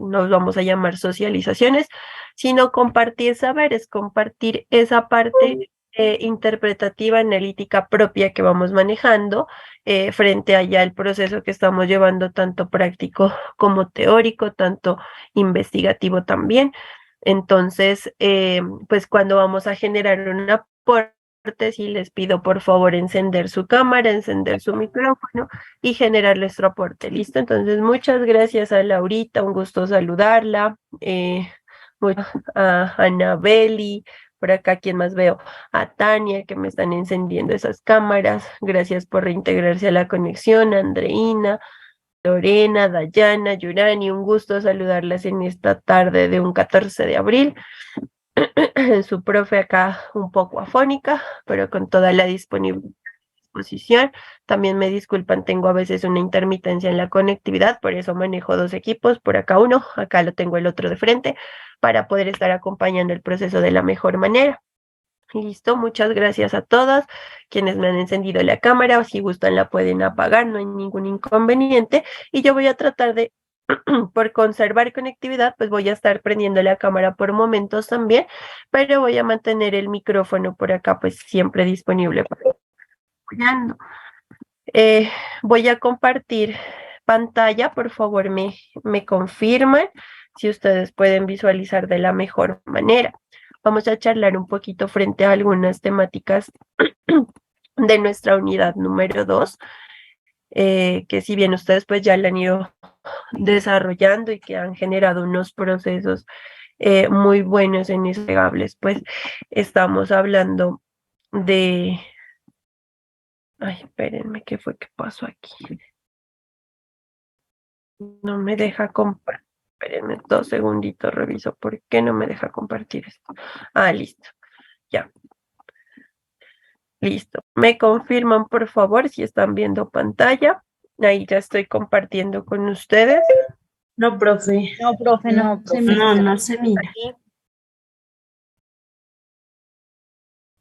nos vamos a llamar socializaciones, sino compartir saberes, compartir esa parte interpretativa, analítica propia que vamos manejando frente allá al proceso que estamos llevando, tanto práctico como teórico, tanto investigativo también. Entonces, pues cuando vamos a generar un aporte, sí les pido por favor encender su cámara, encender su micrófono y generar nuestro aporte. ¿Listo? Entonces, muchas gracias a Laurita, un gusto saludarla. A Anabeli, por acá, ¿quién más veo? A Tania, que me están encendiendo esas cámaras. Gracias por reintegrarse a la conexión, Andreina, Lorena, Dayana, Yurani, un gusto saludarlas en esta tarde de un 14 de abril. Su profe acá un poco afónica, pero con toda la disposición. También me disculpan, tengo a veces una intermitencia en la conectividad, por eso manejo dos equipos, por acá uno, acá lo tengo el otro de frente, para poder estar acompañando el proceso de la mejor manera. Listo, muchas gracias a todas quienes me han encendido la cámara, si gustan la pueden apagar, no hay ningún inconveniente, y yo voy a tratar de por conservar conectividad, pues voy a estar prendiendo la cámara por momentos también, pero voy a mantener el micrófono por acá pues siempre disponible para apoyando. Voy a compartir pantalla, por favor me confirman si ustedes pueden visualizar de la mejor manera. Vamos a charlar un poquito frente a algunas temáticas de nuestra unidad número 2, que si bien ustedes pues ya la han ido desarrollando y que han generado unos procesos muy buenos e inesperables, pues estamos hablando de... Ay, espérenme, ¿qué fue que pasó aquí? No me deja compartir. Espérenme 2 segunditos, reviso por qué no me deja compartir esto. Ah, listo. Ya. Listo. Me confirman, por favor, si están viendo pantalla. Ahí ya estoy compartiendo con ustedes. No, profe. No, profe, no, se mira. No se mira. Aquí.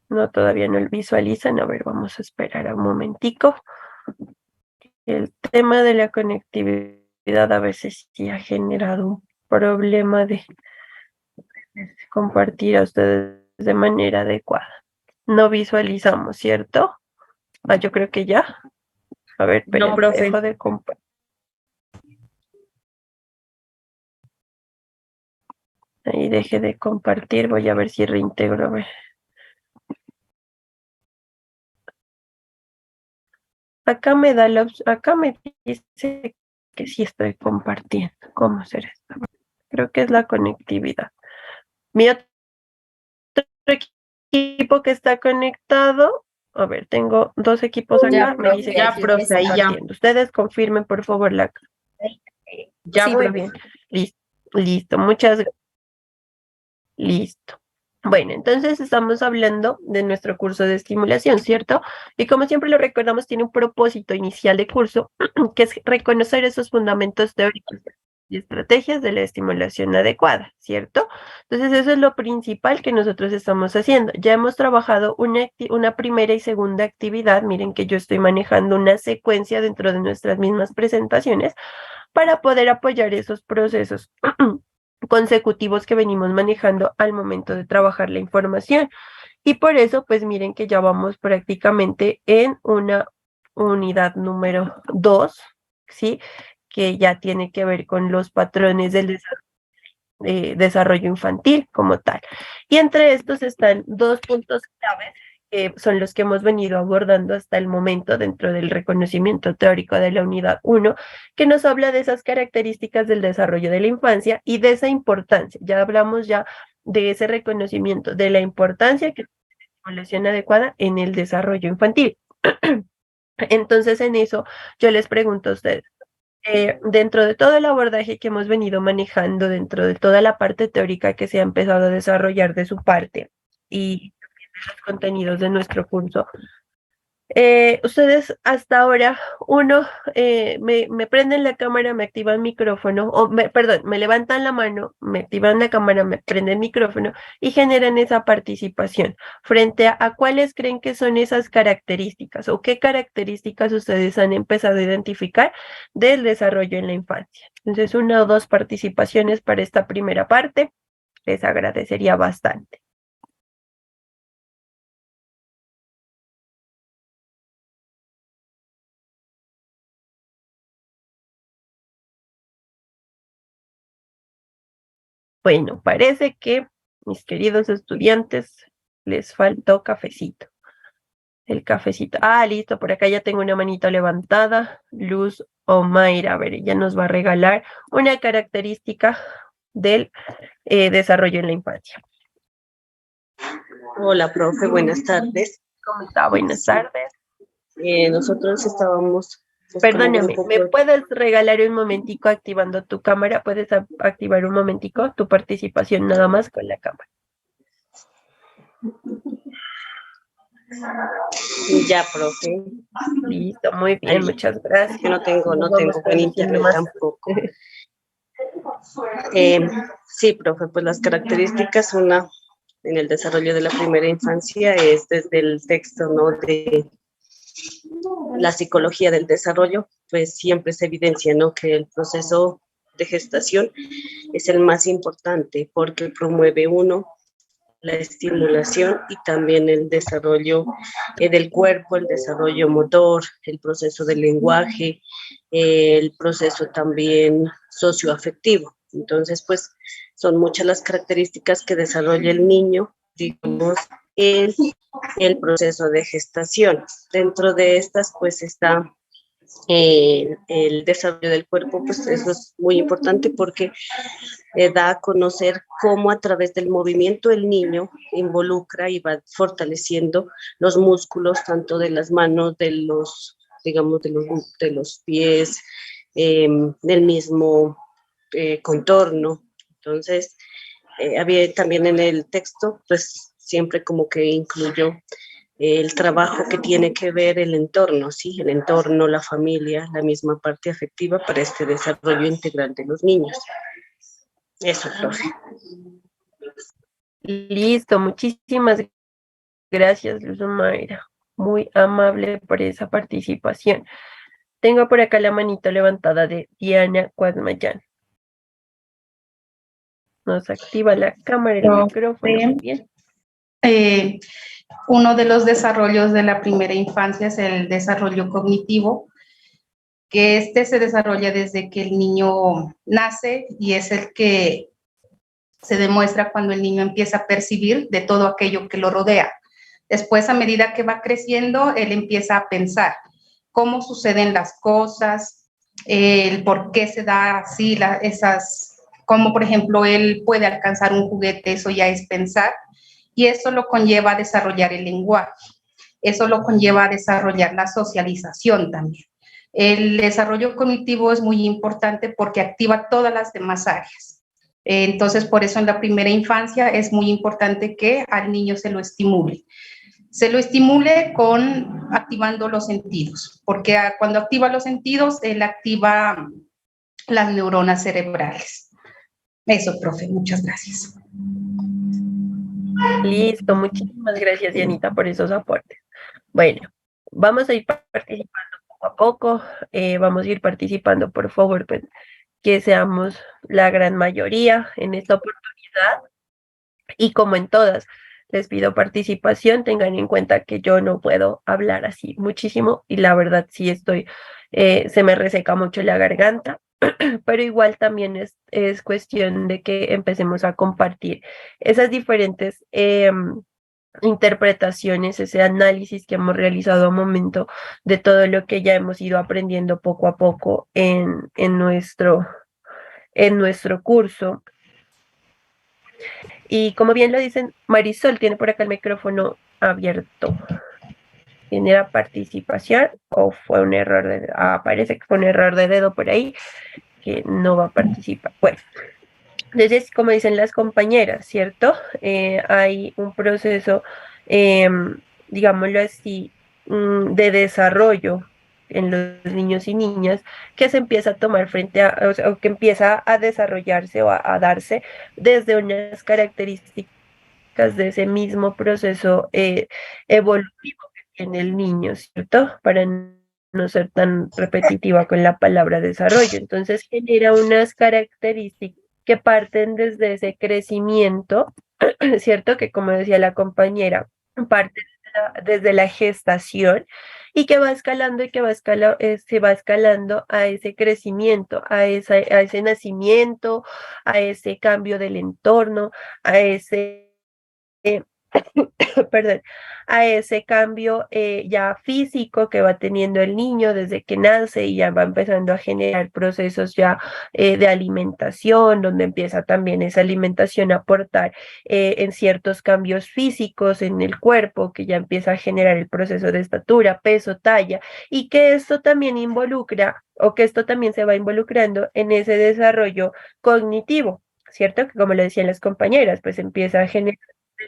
No, todavía no visualizan. A ver, vamos a esperar un momentico. El tema de la conectividad a veces sí ha generado un problema de compartir a ustedes de manera adecuada. No visualizamos, ¿cierto? Ah, yo creo que ya. A ver, pero No, profe. dejo de compartir. Ahí deje de compartir, voy a ver si reintegro. A ver. Acá me da acá me dice que sí estoy compartiendo. ¿Cómo será esto? Creo que es la conectividad. Mi otro equipo que está conectado. A ver, tengo 2 equipos acá. Ya, Me dice que ya, sí profe, estoy ahí ya. compartiendo. Ustedes confirmen, por favor, la. Ya, Sí, muy profe. bien. Listo, listo. Muchas gracias. Listo. Bueno, entonces estamos hablando de nuestro curso de estimulación, ¿cierto? Y como siempre lo recordamos, tiene un propósito inicial de curso, que es reconocer esos fundamentos teóricos y estrategias de la estimulación adecuada, ¿cierto? Entonces eso es lo principal que nosotros estamos haciendo. Ya hemos trabajado una primera y segunda actividad. Miren que yo estoy manejando una secuencia dentro de nuestras mismas presentaciones para poder apoyar esos procesos consecutivos que venimos manejando al momento de trabajar la información. Y por eso, pues miren que ya vamos prácticamente en una unidad número 2, ¿sí? Que ya tiene que ver con los patrones del desarrollo infantil como tal. Y entre estos están 2 puntos claves que son los que hemos venido abordando hasta el momento dentro del reconocimiento teórico de la unidad 1, que nos habla de esas características del desarrollo de la infancia y de esa importancia. Ya hablamos ya de ese reconocimiento, de la importancia que tiene la estimulación adecuada en el desarrollo infantil. Entonces, en eso yo les pregunto a ustedes, dentro de todo el abordaje que hemos venido manejando, dentro de toda la parte teórica que se ha empezado a desarrollar de su parte y los contenidos de nuestro curso, Ustedes hasta ahora, uno, me prenden la cámara, me activan micrófono, perdón, me levantan la mano, me activan la cámara, me prenden micrófono y generan esa participación. Frente a cuáles creen que son esas características o qué características ustedes han empezado a identificar del desarrollo en la infancia. Entonces, una o dos participaciones para esta primera parte, les agradecería bastante. Bueno, parece que mis queridos estudiantes les faltó cafecito. El cafecito. Ah, listo, por acá ya tengo una manito levantada. Luz Omaira, a ver, ella nos va a regalar una característica del desarrollo en la infancia. Hola, profe, buenas tardes. ¿Cómo está? Buenas tardes. Nosotros estábamos... Perdóname, ¿me puedes regalar un momentico activando tu cámara? ¿Puedes activar un momentico tu participación nada más con la cámara? Ya, profe. Listo, muy bien, muchas gracias. Yo no tengo buen internet tampoco. Sí, profe, pues las características, una en el desarrollo de la primera infancia es desde el texto, ¿no? De la psicología del desarrollo, pues siempre se evidencia, ¿no? Que el proceso de gestación es el más importante porque promueve uno la estimulación y también el desarrollo del cuerpo, el desarrollo motor, el proceso del lenguaje, el proceso también socioafectivo. Entonces, pues son muchas las características que desarrolla el niño, digamos, en el proceso de gestación. Dentro de estas, pues está el desarrollo del cuerpo, pues eso es muy importante porque da a conocer cómo a través del movimiento el niño involucra y va fortaleciendo los músculos tanto de las manos, de los, digamos, de los pies, del mismo contorno. Entonces, había también en el texto, pues siempre como que incluyó el trabajo que tiene que ver el entorno, ¿sí? El entorno, la familia, la misma parte afectiva para este desarrollo integral de los niños. Eso, profe. Listo, muchísimas gracias, Luz Mayra. Muy amable por esa participación. Tengo por acá la manito levantada de Diana Cuadmayán. Nos activa la cámara, el micrófono. Muy bien. Uno de los desarrollos de la primera infancia es el desarrollo cognitivo, que este se desarrolla desde que el niño nace y es el que se demuestra cuando el niño empieza a percibir de todo aquello que lo rodea. Después, a medida que va creciendo, él empieza a pensar cómo suceden las cosas, el por qué se da así, como por ejemplo él puede alcanzar un juguete, eso ya es pensar, y eso lo conlleva a desarrollar el lenguaje, eso lo conlleva a desarrollar la socialización también. El desarrollo cognitivo es muy importante porque activa todas las demás áreas. Entonces, por eso en la primera infancia es muy importante que al niño se lo estimule. Se lo estimule activando los sentidos, porque cuando activa los sentidos, él activa las neuronas cerebrales. Eso, profe, muchas gracias. Listo, muchísimas gracias, Dianita, por esos aportes. Bueno, vamos a ir participando poco a poco, vamos a ir participando, por favor, pues, que seamos la gran mayoría en esta oportunidad y como en todas, les pido participación, tengan en cuenta que yo no puedo hablar así muchísimo y la verdad sí se me reseca mucho la garganta, pero igual también es cuestión de que empecemos a compartir esas diferentes interpretaciones, ese análisis que hemos realizado a momento de todo lo que ya hemos ido aprendiendo poco a poco en nuestro curso. Y como bien lo dicen, Marisol tiene por acá el micrófono abierto. ¿Tiene la participación o fue un error de dedo? Parece que fue un error de dedo por ahí que no va a participar. Bueno, entonces, como dicen las compañeras, ¿cierto? Hay un proceso, digámoslo así, de desarrollo en los niños y niñas que se empieza a tomar frente a, o sea, o que empieza a desarrollarse o a darse desde unas características de ese mismo proceso evolutivo que tiene el niño, ¿cierto? Para no ser tan repetitiva con la palabra desarrollo. Entonces genera unas características que parten desde ese crecimiento, ¿cierto? Que como decía la compañera, parte desde la gestación y que va escalando y que se va escalando a ese crecimiento, a ese nacimiento, a ese cambio del entorno, a ese perdón, a ese cambio ya físico que va teniendo el niño desde que nace y ya va empezando a generar procesos ya de alimentación, donde empieza también esa alimentación a aportar en ciertos cambios físicos en el cuerpo, que ya empieza a generar el proceso de estatura, peso, talla, y que esto también involucra o que esto también se va involucrando en ese desarrollo cognitivo. ¿Cierto? Que como le decían las compañeras, pues empieza a generar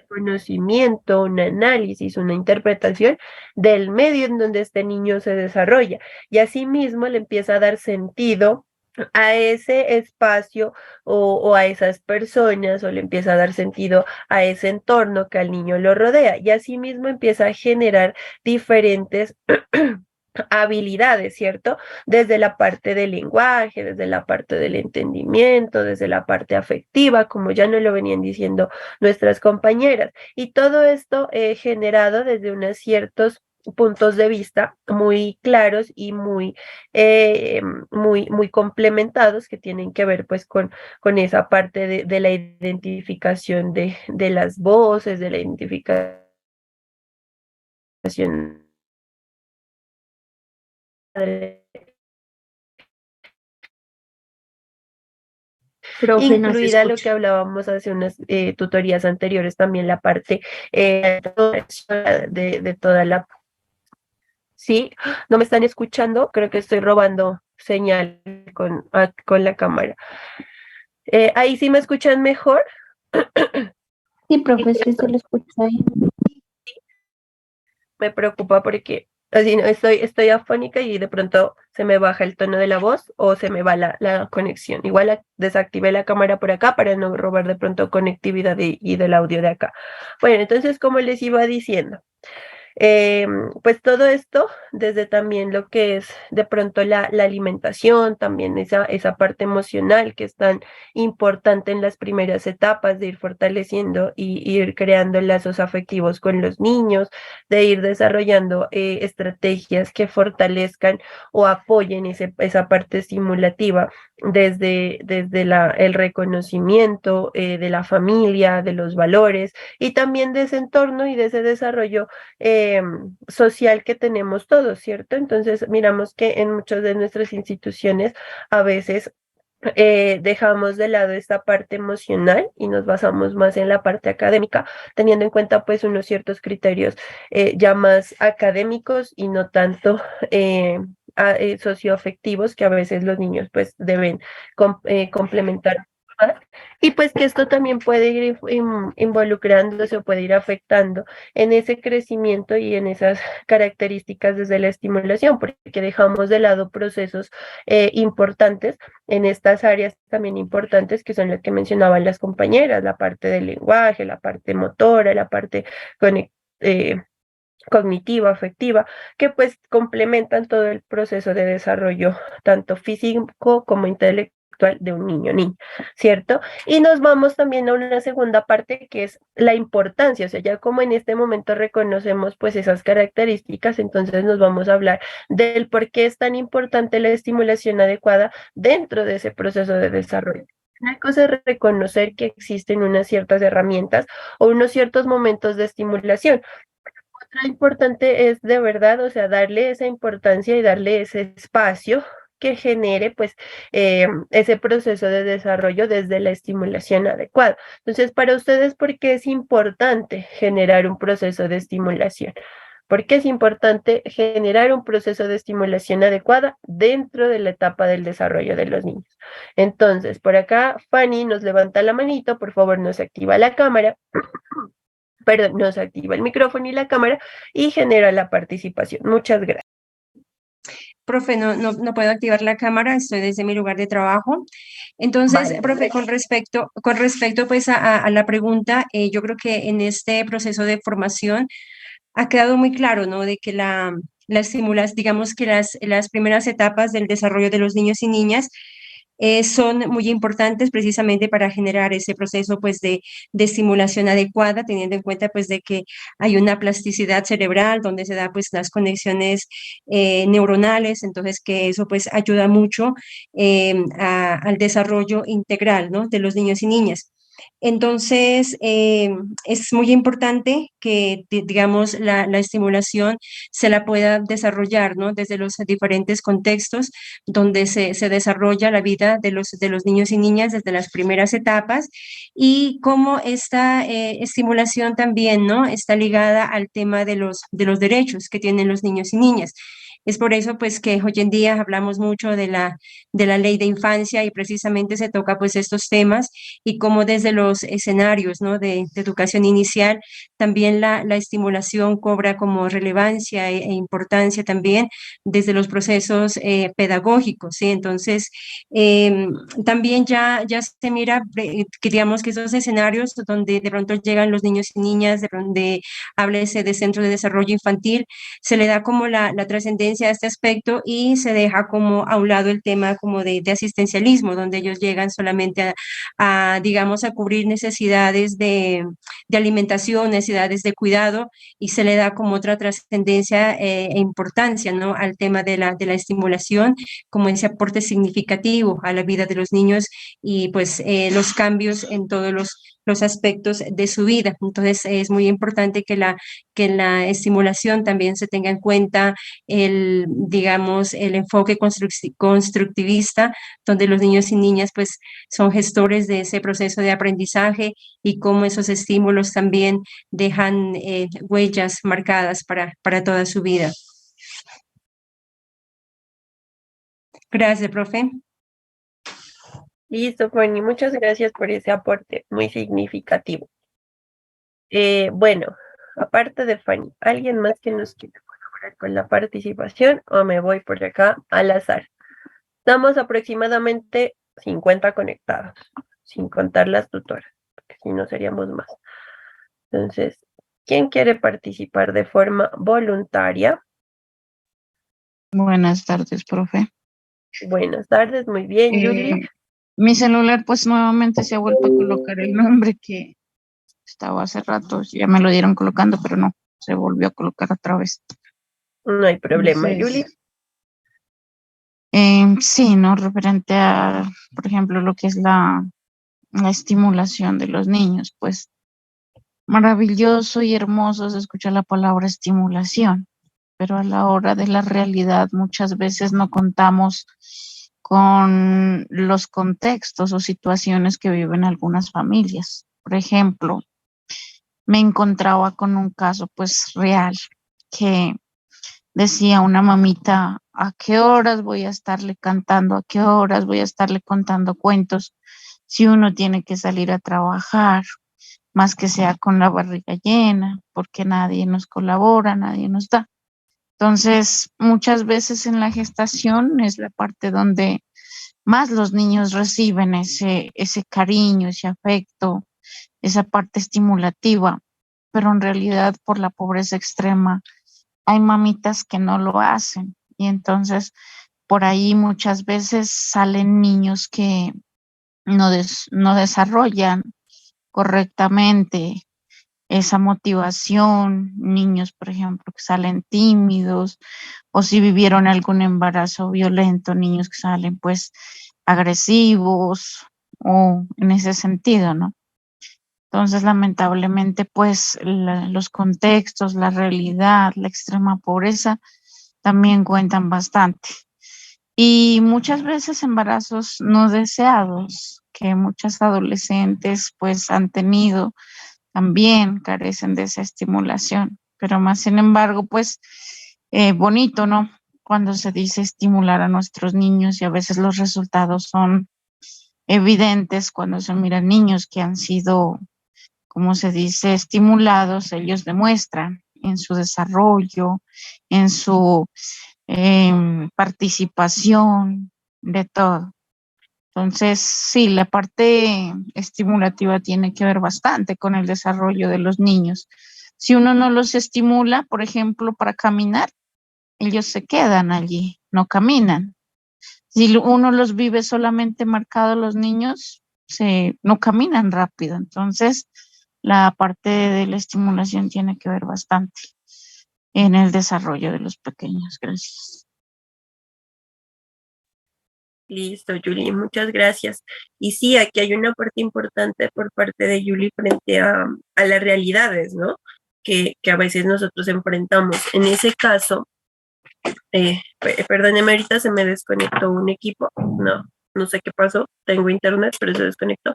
conocimiento, un análisis, una interpretación del medio en donde este niño se desarrolla y asimismo le empieza a dar sentido a ese espacio o a esas personas o le empieza a dar sentido a ese entorno que al niño lo rodea y asimismo empieza a generar diferentes habilidades, ¿cierto? Desde la parte del lenguaje, desde la parte del entendimiento, desde la parte afectiva, como ya nos lo venían diciendo nuestras compañeras. Y todo esto generado desde unos ciertos puntos de vista muy claros y muy complementados que tienen que ver pues con esa parte de la identificación de las voces, de la identificación Profe, no se incluida lo que escucha. hablábamos hace unas tutorías anteriores, también la parte de toda la... Sí, ¿no me están escuchando? Creo que estoy robando señal con la cámara. Ahí sí me escuchan mejor. Sí, profe, sí se lo escucha ahí. Me preocupa porque así no, estoy afónica y de pronto se me baja el tono de la voz o se me va la conexión. Igual desactivé la cámara por acá para no robar de pronto conectividad y del audio de acá. Bueno, entonces, como les iba diciendo, pues todo esto, desde también lo que es de pronto la alimentación, también esa parte emocional que es tan importante en las primeras etapas de ir fortaleciendo y ir creando lazos afectivos con los niños, de ir desarrollando estrategias que fortalezcan o apoyen esa parte estimulativa desde el reconocimiento de la familia, de los valores y también de ese entorno y de ese desarrollo social que tenemos todos, ¿cierto? Entonces, miramos que en muchas de nuestras instituciones a veces dejamos de lado esta parte emocional y nos basamos más en la parte académica, teniendo en cuenta pues unos ciertos criterios ya más académicos y no tanto socioafectivos que a veces los niños pues deben complementar más. Y pues que esto también puede ir involucrándose o puede ir afectando en ese crecimiento y en esas características desde la estimulación, porque dejamos de lado procesos importantes en estas áreas también importantes que son las que mencionaban las compañeras, la parte del lenguaje, la parte motora, la parte eh, cognitiva, afectiva, que pues complementan todo el proceso de desarrollo, tanto físico como intelectual de un niño, ¿cierto? Y nos vamos también a una segunda parte que es la importancia, o sea, ya como en este momento reconocemos pues esas características, entonces nos vamos a hablar del por qué es tan importante la estimulación adecuada dentro de ese proceso de desarrollo. Una cosa es reconocer que existen unas ciertas herramientas o unos ciertos momentos de estimulación, lo importante es de verdad, o sea, darle esa importancia y darle ese espacio que genere pues ese proceso de desarrollo desde la estimulación adecuada. Entonces, para ustedes, ¿por qué es importante generar un proceso de estimulación? ¿Por qué es importante generar un proceso de estimulación adecuada dentro de la etapa del desarrollo de los niños? Entonces, por acá, Fanny nos levanta la manito, por favor, nos activa la cámara perdón, nos activa el micrófono y la cámara y genera la participación. Muchas gracias. Profe, no puedo activar la cámara, estoy desde mi lugar de trabajo. Entonces, Vale. profe, con respecto pues a la pregunta, yo creo que en este proceso de formación ha quedado muy claro, ¿no? De que digamos que las primeras etapas del desarrollo de los niños y niñas son muy importantes precisamente para generar ese proceso pues de estimulación adecuada, teniendo en cuenta pues de que hay una plasticidad cerebral donde se da pues las conexiones neuronales, entonces que eso pues ayuda mucho al desarrollo integral, ¿no? De los niños y niñas. Entonces, es muy importante que, digamos, la estimulación se la pueda desarrollar, ¿no? Desde los diferentes contextos donde se desarrolla la vida de los niños y niñas desde las primeras etapas y cómo esta estimulación también, ¿no? Está ligada al tema de los derechos que tienen los niños y niñas. Es por eso, pues, que hoy en día hablamos mucho de la ley de infancia y precisamente se toca, pues, estos temas y cómo desde los escenarios, ¿no? De educación inicial, también la estimulación cobra como relevancia e importancia también desde los procesos pedagógicos, ¿sí? Entonces, también ya se mira, que digamos que esos escenarios donde de pronto llegan los niños y niñas, de donde háblese de centro de desarrollo infantil, se le da como la trascendencia a este aspecto y se deja como a un lado el tema como de asistencialismo, donde ellos llegan solamente digamos, a cubrir necesidades de alimentación, necesidades de cuidado y se le da como otra trascendencia e importancia, ¿no? Al tema de la estimulación como ese aporte significativo a la vida de los niños y pues los cambios en todos los aspectos de su vida. Entonces es muy importante que en la estimulación también se tenga en cuenta digamos, el enfoque constructivista, donde los niños y niñas pues son gestores de ese proceso de aprendizaje y cómo esos estímulos también dejan huellas marcadas para toda su vida. Gracias, profe. Listo, Fanny, muchas gracias por ese aporte muy significativo. Bueno, aparte de Fanny, ¿alguien más que nos quiera colaborar con la participación o me voy por acá al azar? Estamos aproximadamente 50 conectados, sin contar las tutoras, porque si no seríamos más. Entonces, ¿quién quiere participar de forma voluntaria? Buenas tardes, profe. Buenas tardes, muy bien, Julie. Mi celular pues nuevamente se ha vuelto a colocar el nombre que estaba hace rato, ya me lo dieron colocando, pero no, se volvió a colocar otra vez. No hay problema, Entonces, Julie. sí, ¿no? Referente a, por ejemplo, lo que es la estimulación de los niños, pues maravilloso y hermoso se escucha la palabra estimulación, pero a la hora de la realidad muchas veces no contamos con los contextos o situaciones que viven algunas familias. Por ejemplo, me encontraba con un caso pues real que decía una mamita, ¿a qué horas voy a estarle cantando? ¿A qué horas voy a estarle contando cuentos si uno tiene que salir a trabajar? Más que sea con la barriga llena, porque nadie nos colabora, nadie nos da. Entonces, muchas veces en la gestación es la parte donde más los niños reciben ese cariño, ese afecto, esa parte estimulativa, pero en realidad por la pobreza extrema hay mamitas que no lo hacen y entonces por ahí muchas veces salen niños que no desarrollan correctamente esa motivación, niños, por ejemplo, que salen tímidos o si vivieron algún embarazo violento, niños que salen pues agresivos o en ese sentido, ¿no? Entonces, lamentablemente, pues los contextos, la realidad, la extrema pobreza también cuentan bastante. Y muchas veces embarazos no deseados que muchas adolescentes pues han tenido también carecen de esa estimulación, pero más sin embargo, pues bonito, ¿no? Cuando se dice estimular a nuestros niños y a veces los resultados son evidentes cuando se miran niños que han sido como se dice, estimulados, ellos demuestran en su desarrollo, en su participación, de todo. Entonces, sí, la parte estimulativa tiene que ver bastante con el desarrollo de los niños. Si uno no los estimula, por ejemplo, para caminar, ellos se quedan allí, no caminan. Si uno los vive solamente marcados los niños, no caminan rápido. Entonces, la parte de la estimulación tiene que ver bastante en el desarrollo de los pequeños. Gracias. Listo, Julie, muchas gracias. Y sí, aquí hay una parte importante por parte de Julie frente a las realidades, ¿no? Que a veces nosotros enfrentamos. En ese caso, perdóneme, ahorita se me desconectó un equipo. No sé qué pasó. Tengo internet, pero se desconectó.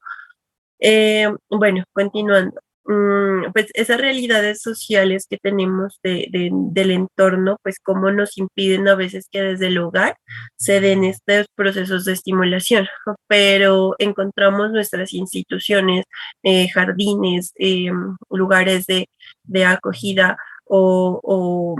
Bueno, continuando. Pues esas realidades sociales que tenemos del entorno, pues cómo nos impiden a veces que desde el hogar se den estos procesos de estimulación, pero encontramos nuestras instituciones, jardines, lugares de acogida o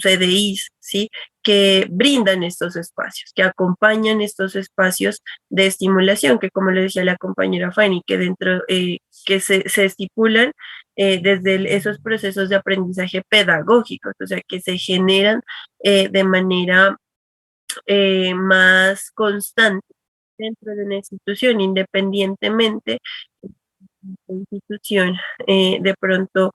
CDIs, ¿sí? Que brindan estos espacios, que acompañan estos espacios de estimulación, que como le decía la compañera Fanny, que dentro, que se estipulan desde esos procesos de aprendizaje pedagógicos, o sea, que se generan de manera más constante dentro de una institución, independientemente de la institución, de pronto,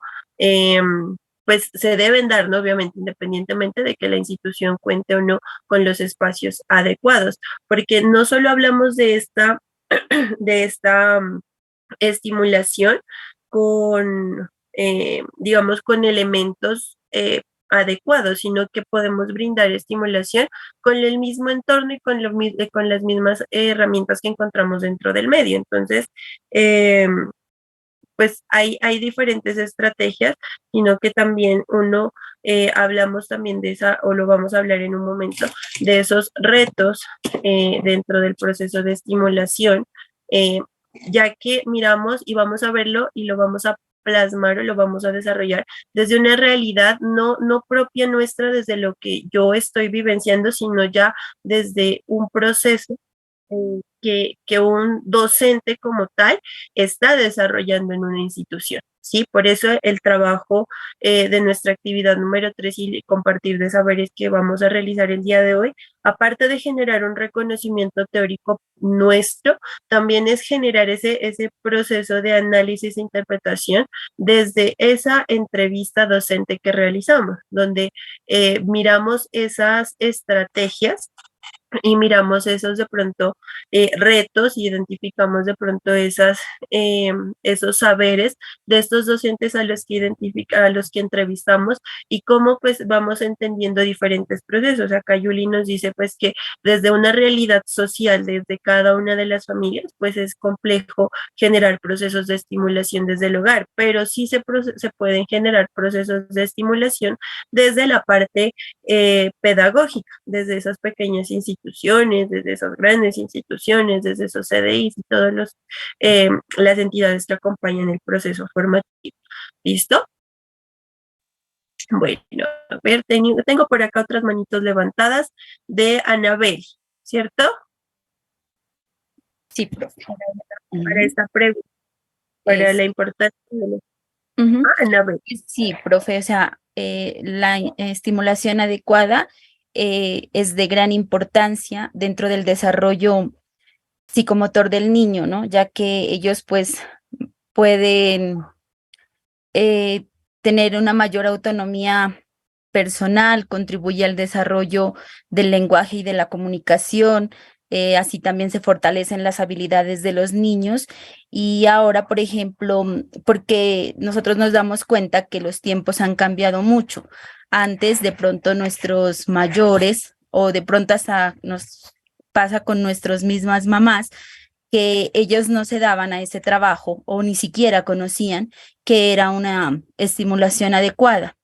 pues se deben dar, ¿no? Obviamente, independientemente de que la institución cuente o no con los espacios adecuados, porque no solo hablamos de esta estimulación con, digamos, con elementos adecuados, sino que podemos brindar estimulación con el mismo entorno y con las mismas herramientas que encontramos dentro del medio. Entonces, pues hay diferentes estrategias, sino que también hablamos también de esa, o lo vamos a hablar en un momento, de esos retos dentro del proceso de estimulación, ya que miramos y vamos a verlo y lo vamos a plasmar o lo vamos a desarrollar desde una realidad no propia nuestra, desde lo que yo estoy vivenciando, sino ya desde un proceso que un docente como tal está desarrollando en una institución. Sí, por eso el trabajo de nuestra actividad número 3 y compartir de saberes que vamos a realizar el día de hoy, aparte de generar un reconocimiento teórico nuestro, también es generar ese proceso de análisis e interpretación desde esa entrevista docente que realizamos, donde miramos esas estrategias y miramos esos de pronto retos, identificamos de pronto esos saberes de estos docentes a los que a los que entrevistamos y cómo pues vamos entendiendo diferentes procesos. Acá Yuli nos dice pues que desde una realidad social, desde cada una de las familias, pues es complejo generar procesos de estimulación desde el hogar, pero sí se pueden generar procesos de estimulación desde la parte pedagógica, desde esas pequeñas instituciones, desde esas grandes instituciones, desde esos CDIs y todas las entidades que acompañan el proceso formativo. ¿Listo? Bueno, a ver, tengo por acá otras manitos levantadas de Anabel, ¿cierto? Sí, profe. Para esta pregunta, para la importancia de Anabel. Sí, profe, o sea, la estimulación adecuada es de gran importancia dentro del desarrollo psicomotor del niño, ¿no? Ya que ellos pues pueden tener una mayor autonomía personal, contribuye al desarrollo del lenguaje y de la comunicación, así también se fortalecen las habilidades de los niños. Y ahora, por ejemplo, porque nosotros nos damos cuenta que los tiempos han cambiado mucho. Antes, de pronto, nuestros mayores, o de pronto hasta nos pasa con nuestras mismas mamás, que ellos no se daban a ese trabajo o ni siquiera conocían que era una estimulación adecuada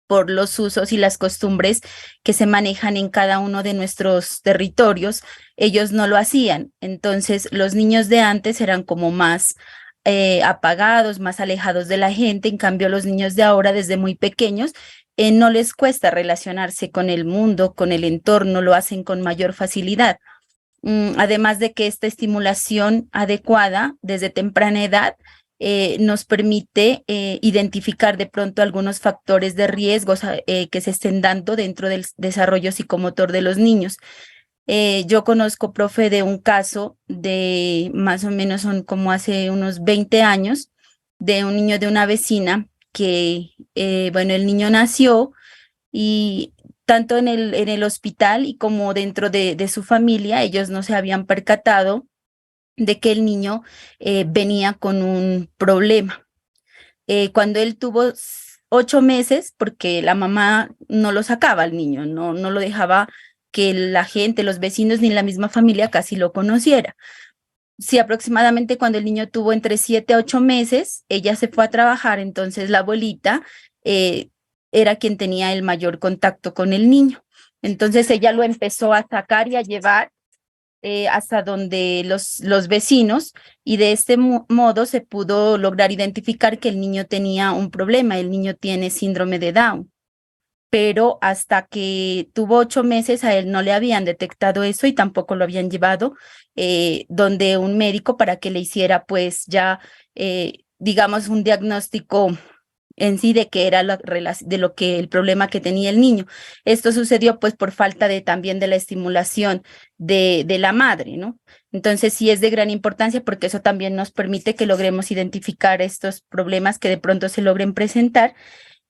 por los usos y las costumbres que se manejan en cada uno de nuestros territorios. Ellos no lo hacían. Entonces, los niños de antes eran como más apagados, más alejados de la gente. En cambio, los niños de ahora, desde muy pequeños, no les cuesta relacionarse con el mundo, con el entorno, lo hacen con mayor facilidad. Además de que esta estimulación adecuada desde temprana edad nos permite identificar de pronto algunos factores de riesgos que se estén dando dentro del desarrollo psicomotor de los niños. Yo conozco, profe, de un caso de más o menos son como hace unos 20 años, de un niño de una vecina que, bueno, el niño nació y tanto en el hospital y como dentro de su familia, ellos no se habían percatado de que el niño venía con un problema. Cuando él tuvo 8 meses, porque la mamá no lo sacaba al niño, no lo dejaba que la gente, los vecinos ni la misma familia casi lo conociera. Sí, aproximadamente cuando el niño tuvo entre 7 a 8 meses, ella se fue a trabajar, entonces la abuelita era quien tenía el mayor contacto con el niño. Entonces ella lo empezó a sacar y a llevar hasta donde los vecinos, y de este modo se pudo lograr identificar que el niño tenía un problema. El niño tiene síndrome de Down, pero hasta que tuvo 8 meses a él no le habían detectado eso y tampoco lo habían llevado donde un médico para que le hiciera pues ya, digamos, un diagnóstico en sí de que era de lo que el problema que tenía el niño. Esto sucedió pues por falta también de la estimulación de la madre, ¿no? Entonces sí es de gran importancia porque eso también nos permite que logremos identificar estos problemas que de pronto se logren presentar,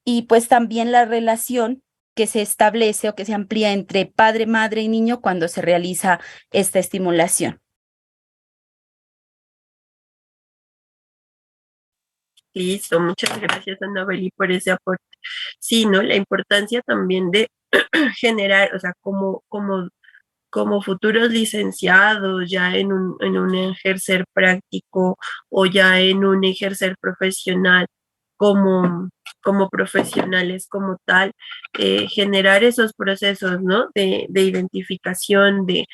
y pues también la relación que se establece o que se amplía entre padre, madre y niño cuando se realiza esta estimulación. Listo, muchas gracias, Anabeli, por ese aporte. Sí, ¿no? La importancia también de generar, o sea, como futuros licenciados, ya en un ejercer práctico o ya en un ejercer profesional, como, como profesionales como tal, generar esos procesos, ¿no? De identificación, de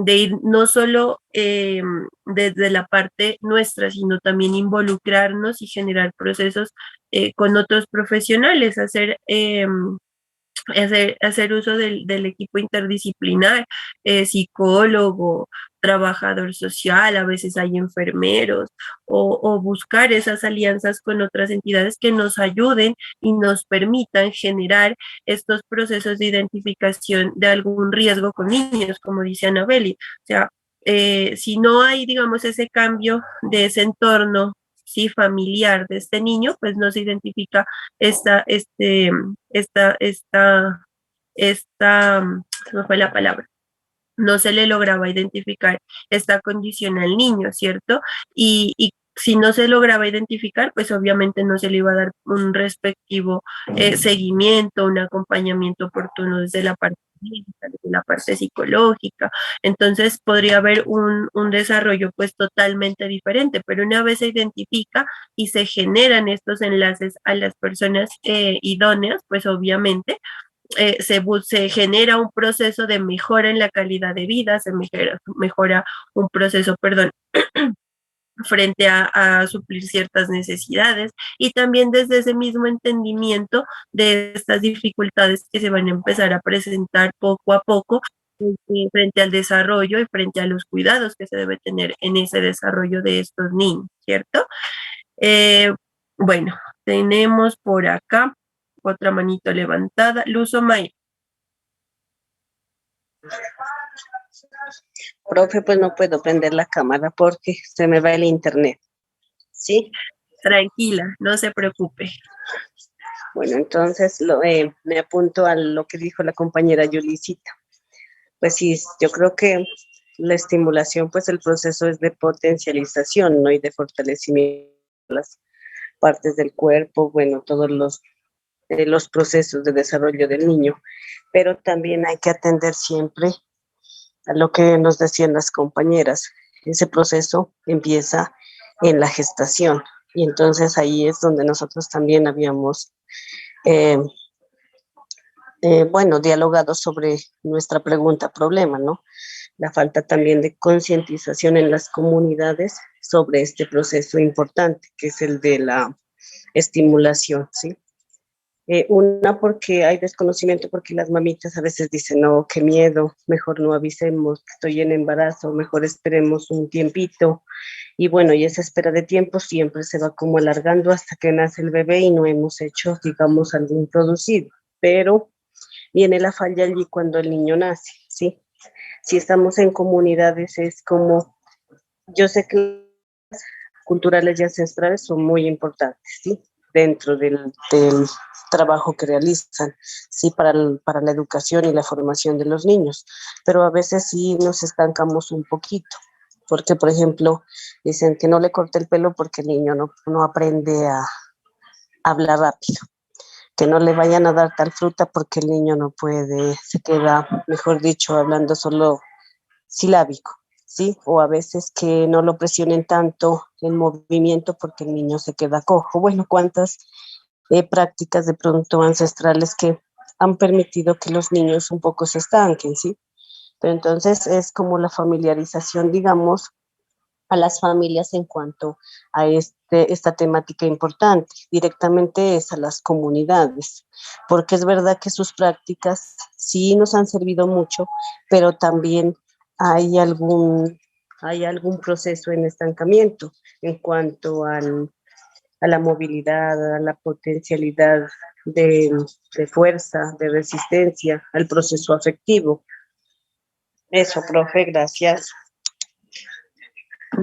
ir no solo desde la parte nuestra, sino también involucrarnos y generar procesos con otros profesionales, hacer uso del equipo interdisciplinar, psicólogo, trabajador social, a veces hay enfermeros, o buscar esas alianzas con otras entidades que nos ayuden y nos permitan generar estos procesos de identificación de algún riesgo con niños, como dice Anabeli. O sea, si no hay, digamos, ese cambio de ese entorno, sí, familiar de este niño, pues no se identifica esta, este, esta, se me fue la palabra, no se le lograba identificar esta condición al niño, ¿cierto? Y si no se lograba identificar, pues obviamente no se le iba a dar un respectivo seguimiento, un acompañamiento oportuno desde la parte médica, desde la parte psicológica. Entonces podría haber un desarrollo pues totalmente diferente, pero una vez se identifica y se generan estos enlaces a las personas idóneas, pues obviamente se genera un proceso de mejora en la calidad de vida, mejora un proceso, perdón, frente a suplir ciertas necesidades, y también desde ese mismo entendimiento de estas dificultades que se van a empezar a presentar poco a poco frente al desarrollo y frente a los cuidados que se debe tener en ese desarrollo de estos niños, ¿cierto? Eh, bueno, tenemos por acá otra manito levantada. Luz Omay. Profe, pues no puedo prender la cámara porque se me va el internet. ¿Sí? Tranquila, no se preocupe. Bueno, entonces me apunto a lo que dijo la compañera Yulicita. Pues sí, yo creo que la estimulación, pues el proceso es de potencialización, ¿no? Y de fortalecimiento de las partes del cuerpo, bueno, todos los procesos de desarrollo del niño. Pero también hay que atender siempre a lo que nos decían las compañeras. Ese proceso empieza en la gestación y entonces ahí es donde nosotros también habíamos, bueno, dialogado sobre nuestra pregunta problema, ¿no? La falta también de concientización en las comunidades sobre este proceso importante que es el de la estimulación, ¿sí? Una, porque hay desconocimiento, porque las mamitas a veces dicen, no, qué miedo, mejor no avisemos, estoy en embarazo, mejor esperemos un tiempito. Y bueno, y esa espera de tiempo siempre se va como alargando hasta que nace el bebé y no hemos hecho, digamos, algo introducido. Pero viene la falla allí cuando el niño nace, ¿sí? Si estamos en comunidades es como, yo sé que culturales y ancestrales son muy importantes, ¿sí? Dentro del trabajo que realizan, sí, para la educación y la formación de los niños, pero a veces sí nos estancamos un poquito, porque, por ejemplo, dicen que no le corte el pelo porque el niño no aprende a hablar rápido, que no le vayan a dar tal fruta porque el niño no puede, se queda, mejor dicho, hablando solo silábico, ¿sí? O a veces que no lo presionen tanto en movimiento porque el niño se queda cojo. Bueno, cuántas prácticas de pronto ancestrales que han permitido que los niños un poco se estanquen, ¿sí? Pero entonces es como la familiarización, digamos, a las familias en cuanto a esta temática importante. Directamente es a las comunidades, porque es verdad que sus prácticas sí nos han servido mucho, pero también hay algún proceso en estancamiento en cuanto a la movilidad, a la potencialidad de fuerza, de resistencia, al proceso afectivo. Eso, profe, gracias.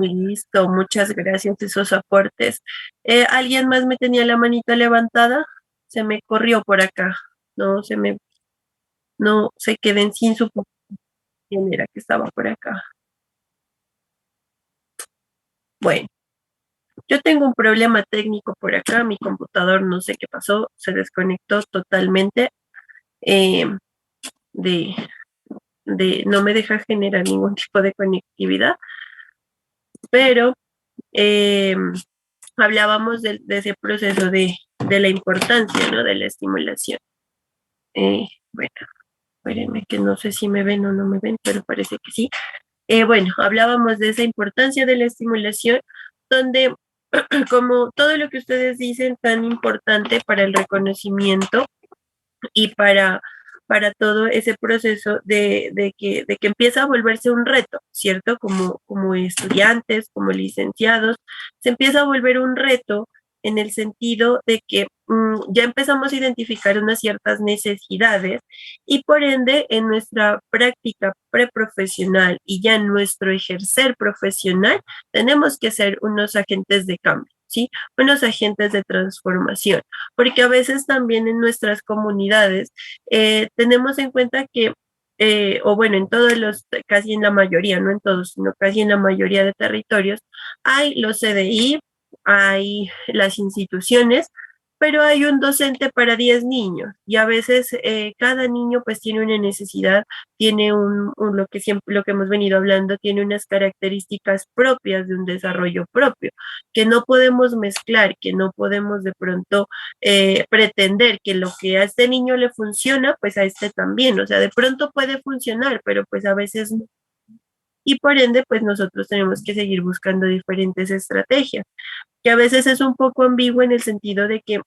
Listo, muchas gracias por esos aportes. ¿Alguien más me tenía la manita levantada? Se me corrió por acá. No se queden sin su quién era que estaba por acá. Bueno, yo tengo un problema técnico por acá. Mi computador no sé qué pasó, se desconectó totalmente. eh, de, no me deja generar ningún tipo de conectividad, pero eh, hablábamos de ese proceso de la importancia, ¿no? De la estimulación. Bueno, espérenme que no sé si me ven o no me ven, pero parece que sí. Bueno, hablábamos de esa importancia de la estimulación, donde como todo lo que ustedes dicen, tan importante para el reconocimiento y para todo ese proceso de que empieza a volverse un reto, ¿cierto? Como estudiantes, como licenciados, se empieza a volver un reto en el sentido de que ya empezamos a identificar unas ciertas necesidades y por ende en nuestra práctica preprofesional y ya en nuestro ejercer profesional tenemos que ser unos agentes de cambio, ¿sí? Unos agentes de transformación, porque a veces también en nuestras comunidades tenemos en cuenta que, o bueno, en todos los, casi en la mayoría, no en todos, sino casi en la mayoría de territorios, hay los CDI, hay las instituciones, pero hay un docente para 10 niños y a veces cada niño pues tiene una necesidad, tiene lo que siempre, lo que hemos venido hablando, tiene unas características propias de un desarrollo propio, que no podemos mezclar, que no podemos de pronto pretender que lo que a este niño le funciona, pues a este también, o sea, de pronto puede funcionar, pero pues a veces no. Y por ende, pues nosotros tenemos que seguir buscando diferentes estrategias, que a veces es un poco ambiguo en el sentido de que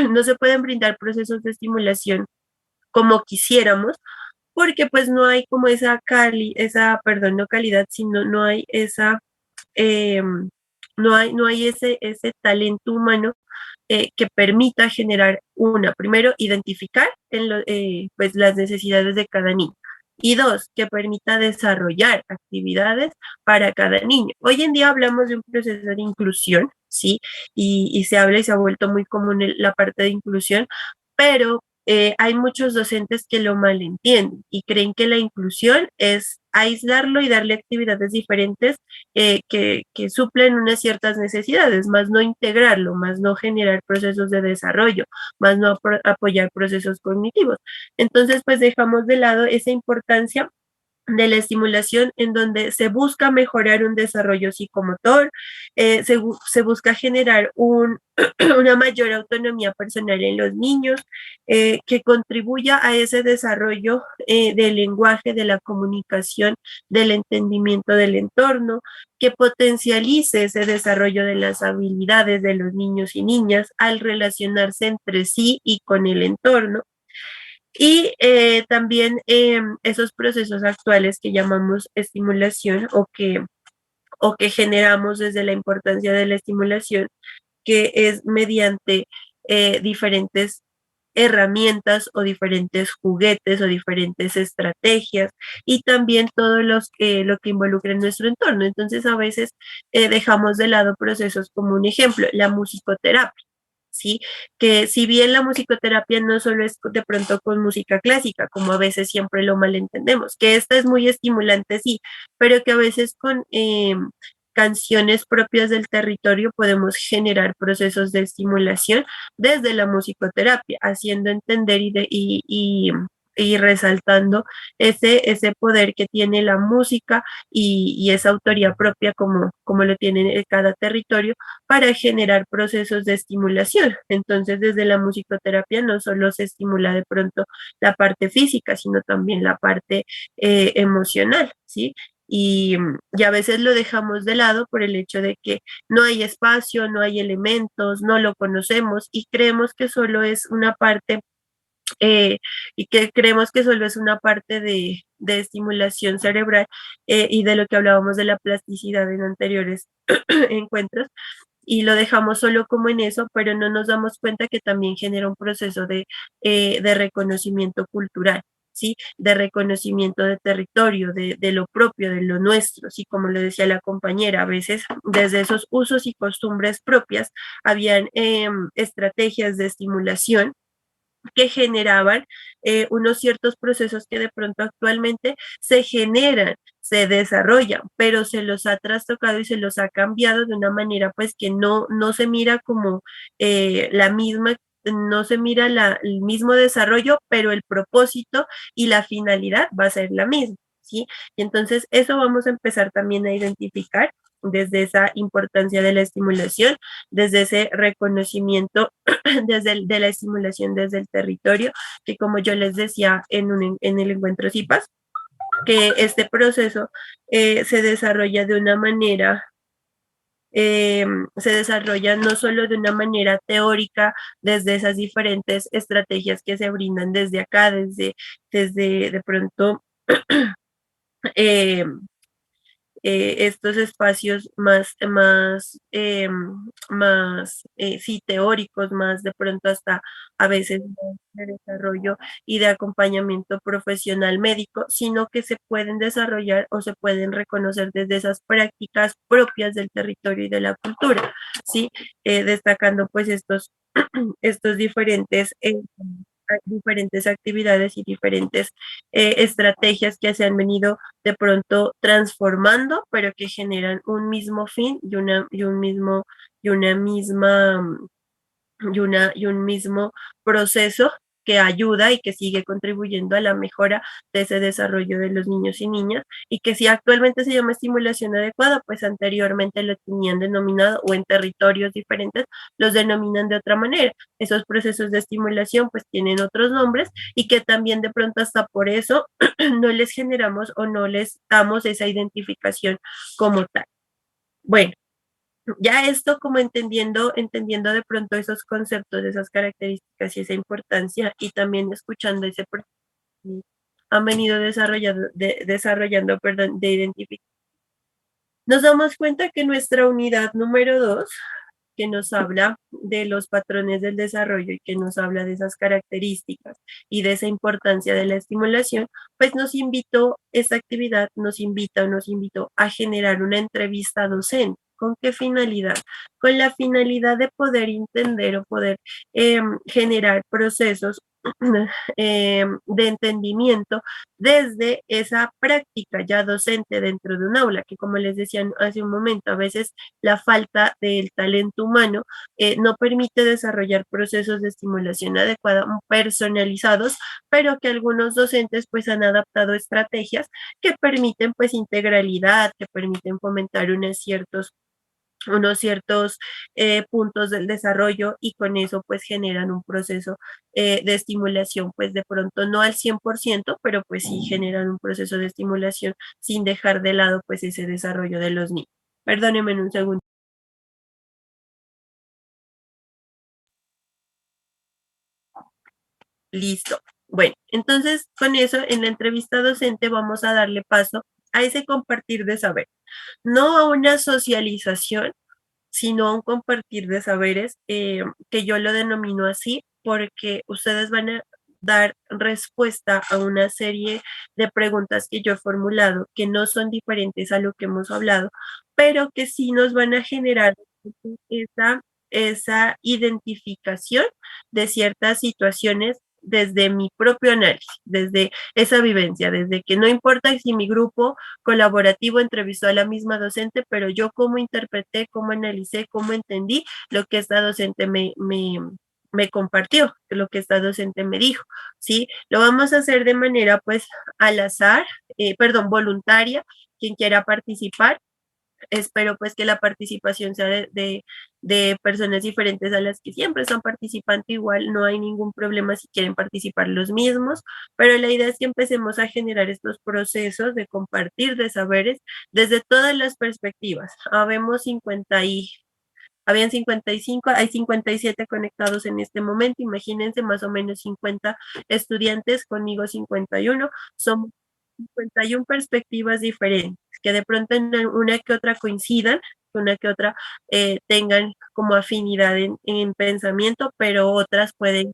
no se pueden brindar procesos de estimulación como quisiéramos, porque pues no hay como perdón, no calidad, sino no hay eh, no hay ese talento humano que permita generar primero, identificar pues las necesidades de cada niño. Y dos, que permita desarrollar actividades para cada niño. Hoy en día hablamos de un proceso de inclusión, ¿sí? Y se habla y se ha vuelto muy común la parte de inclusión, pero hay muchos docentes que lo malentienden y creen que la inclusión es aislarlo y darle actividades diferentes que suplen unas ciertas necesidades, más no integrarlo, más no generar procesos de desarrollo, más no apoyar procesos cognitivos. Entonces, pues dejamos de lado esa importancia de la estimulación en donde se busca mejorar un desarrollo psicomotor, se busca generar una mayor autonomía personal en los niños, que contribuya a ese desarrollo del lenguaje, de la comunicación, del entendimiento del entorno, que potencialice ese desarrollo de las habilidades de los niños y niñas al relacionarse entre sí y con el entorno. Y también esos procesos actuales que llamamos estimulación o que generamos desde la importancia de la estimulación, que es mediante diferentes herramientas o diferentes juguetes o diferentes estrategias y también todo lo que involucra en nuestro entorno. Entonces a veces dejamos de lado procesos como un ejemplo, la musicoterapia. ¿Sí? Que si bien la musicoterapia no solo es de pronto con música clásica, como a veces siempre lo malentendemos, que esta es muy estimulante, sí, pero que a veces con canciones propias del territorio podemos generar procesos de estimulación desde la musicoterapia, haciendo entender y resaltando ese poder que tiene la música y esa autoría propia como lo tiene cada territorio para generar procesos de estimulación. Entonces, desde la musicoterapia no solo se estimula de pronto la parte física, sino también la parte emocional, ¿sí? Y a veces lo dejamos de lado por el hecho de que no hay espacio, no hay elementos, no lo conocemos y creemos que solo es una parte eh, y que creemos que solo es una parte de estimulación cerebral y de lo que hablábamos de la plasticidad en anteriores encuentros y lo dejamos solo como en eso, pero no nos damos cuenta que también genera un proceso de reconocimiento cultural. ¿Sí? De reconocimiento de territorio, de lo propio, de lo nuestro, ¿sí? Como le decía la compañera, a veces desde esos usos y costumbres propias habían estrategias de estimulación que generaban unos ciertos procesos que de pronto actualmente se generan, se desarrollan, pero se los ha trastocado y se los ha cambiado de una manera pues que no se mira como la misma, no se mira el mismo desarrollo, pero el propósito y la finalidad va a ser la misma, ¿sí? Y entonces eso vamos a empezar también a identificar desde esa importancia de la estimulación, desde ese reconocimiento de la estimulación desde el territorio, que como yo les decía en el encuentro CIPAS, que este proceso se desarrolla de una manera se desarrolla no solo de una manera teórica desde esas diferentes estrategias que se brindan desde acá, desde de pronto eh, estos espacios sí, teóricos, más de pronto hasta a veces de desarrollo y de acompañamiento profesional médico, sino que se pueden desarrollar o se pueden reconocer desde esas prácticas propias del territorio y de la cultura, ¿sí? Destacando pues estos diferentes actividades y diferentes estrategias que se han venido de pronto transformando, pero que generan un mismo fin y una misma y un mismo proceso que ayuda y que sigue contribuyendo a la mejora de ese desarrollo de los niños y niñas y que si actualmente se llama estimulación adecuada, pues anteriormente lo tenían denominado o en territorios diferentes los denominan de otra manera. Esos procesos de estimulación pues tienen otros nombres y que también de pronto hasta por eso no les generamos o no les damos esa identificación como tal. Bueno, ya esto como entendiendo de pronto esos conceptos, esas características y esa importancia y también escuchando ese proceso que han venido desarrollando, perdón, de identificación. Nos damos cuenta que nuestra unidad número 2, que nos habla de los patrones del desarrollo y que nos habla de esas características y de esa importancia de la estimulación, pues esta actividad nos invitó a generar una entrevista docente. ¿Con qué finalidad? Con la finalidad de poder entender o poder generar procesos de entendimiento desde esa práctica ya docente dentro de un aula, que como les decía hace un momento, a veces la falta del talento humano no permite desarrollar procesos de estimulación adecuada, personalizados, pero que algunos docentes pues han adaptado estrategias que permiten pues integralidad, que permiten fomentar unos ciertos puntos del desarrollo y con eso pues generan un proceso de estimulación pues de pronto no al 100%, pero pues sí generan un proceso de estimulación sin dejar de lado pues ese desarrollo de los niños. Perdónenme un segundo. Listo. Bueno, entonces con eso en la entrevista docente vamos a darle paso a ese compartir de saber, no a una socialización, sino a un compartir de saberes, que yo lo denomino así porque ustedes van a dar respuesta a una serie de preguntas que yo he formulado, que no son diferentes a lo que hemos hablado, pero que sí nos van a generar esa, esa identificación de ciertas situaciones desde mi propio análisis, desde esa vivencia, desde que no importa si mi grupo colaborativo entrevistó a la misma docente, pero yo cómo interpreté, cómo analicé, cómo entendí lo que esta docente me compartió, lo que esta docente me dijo, ¿sí? Lo vamos a hacer de manera, pues, al azar, perdón, voluntaria, quien quiera participar. Espero pues que la participación sea de personas diferentes a las que siempre están participando. Igual no hay ningún problema si quieren participar los mismos, pero la idea es que empecemos a generar estos procesos de compartir de saberes desde todas las perspectivas. Habían 55, hay 57 conectados en este momento. Imagínense más o menos 50 estudiantes, conmigo 51. Son 51 perspectivas diferentes, que de pronto en una que otra coincidan, una que otra tengan como afinidad en pensamiento, pero otras pueden,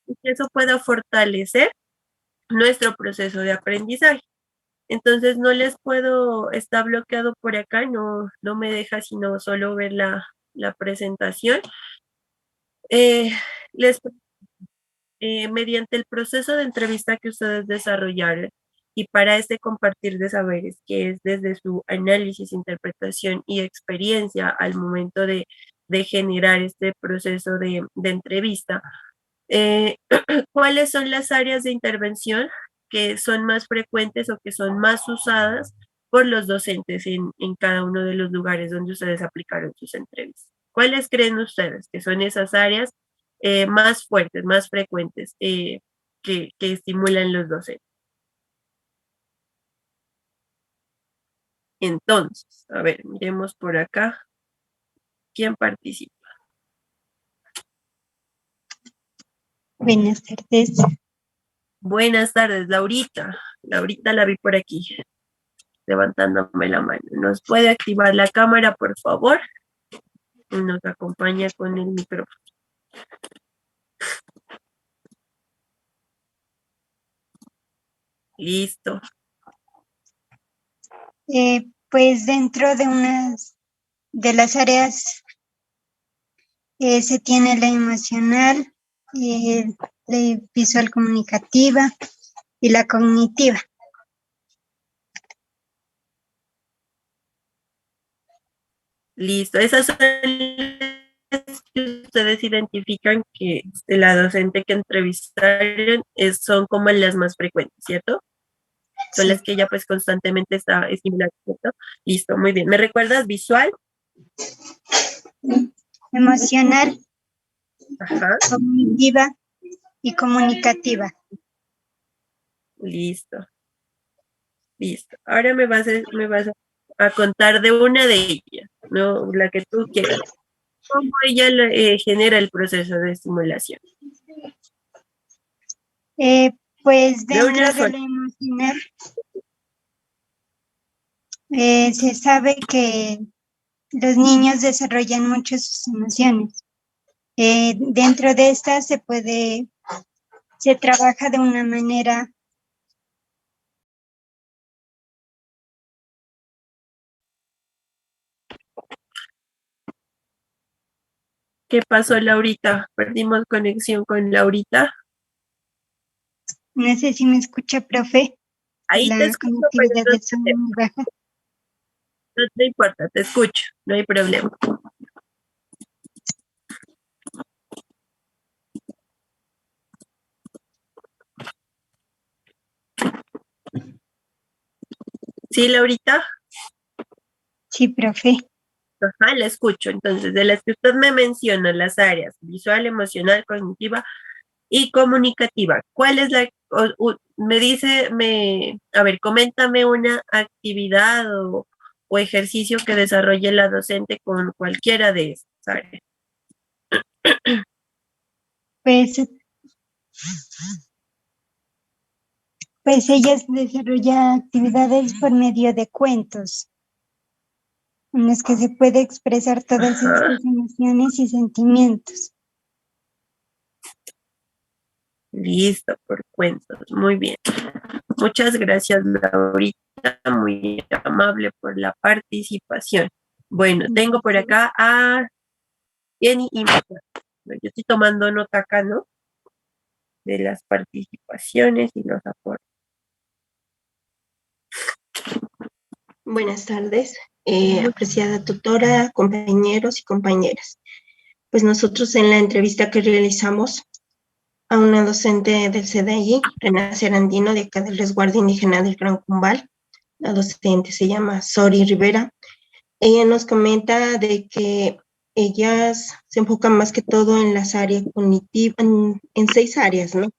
y que eso pueda fortalecer nuestro proceso de aprendizaje. Entonces no les puedo, está bloqueado por acá, no me deja sino solo ver la presentación. Eh, les mediante el proceso de entrevista que ustedes desarrollaron y para este compartir de saberes, que es desde su análisis, interpretación y experiencia al momento de generar este proceso de entrevista, eh, ¿cuáles son las áreas de intervención que son más frecuentes o que son más usadas por los docentes en cada uno de los lugares donde ustedes aplicaron sus entrevistas? ¿Cuáles creen ustedes que son esas áreas más fuertes, más frecuentes que estimulan los docentes? Entonces, a ver, miremos por acá. ¿Quién participa? Buenas tardes. Buenas tardes, Laurita. Laurita la vi por aquí, levantándome la mano. ¿Nos puede activar la cámara, por favor? Y nos acompaña con el micrófono. Listo. Pues dentro de unas de las áreas se tiene la emocional, la visual comunicativa y la cognitiva. Listo. Esas son las que ustedes identifican que la docente que entrevistaron son como las más frecuentes, ¿cierto? Son Sí. las que ella pues constantemente está estimulando, ¿cierto? Listo, muy bien. ¿Me recuerdas visual? Emocional, Ajá. cognitiva y comunicativa. Listo. Listo. Ahora me vas a contar de una de ellas, ¿no? La que tú quieras. ¿Cómo ella genera el proceso de estimulación? Pues De una dentro de sola. la emocional se sabe que los niños desarrollan mucho sus emociones. Dentro de estas se trabaja de una manera. ¿Qué pasó, Laurita? Perdimos conexión con Laurita. No sé si me escucha, profe. Ahí te La escucho, pero conectividad no, es muy baja. no importa, te escucho, no hay problema. ¿Sí, Laurita? Sí, profe. Ajá, la escucho. Entonces, de las que usted me menciona, las áreas visual, emocional, cognitiva y comunicativa, ¿cuál es la, me dice, a ver, coméntame una actividad o ejercicio que desarrolle la docente con cualquiera de estas áreas? Pues, pues ella desarrolla actividades por medio de cuentos, en los que se puede expresar todas Ajá, estas emociones y sentimientos. listo, por cuentos. Muy bien. Muchas gracias, Laurita, muy amable por la participación. Bueno, tengo por acá a Jenny y Marta. Yo estoy tomando nota acá, ¿no? De las participaciones y los aportes. Buenas tardes, apreciada tutora, compañeros y compañeras. Pues nosotros en la entrevista que realizamos a una docente del CDI, Renace Arandino, de acá del Resguardo Indígena del Gran Cumbal, la docente se llama Sori Rivera, ella nos comenta de que ellas se enfocan más que todo en las áreas cognitivas, en 6 áreas, ¿no?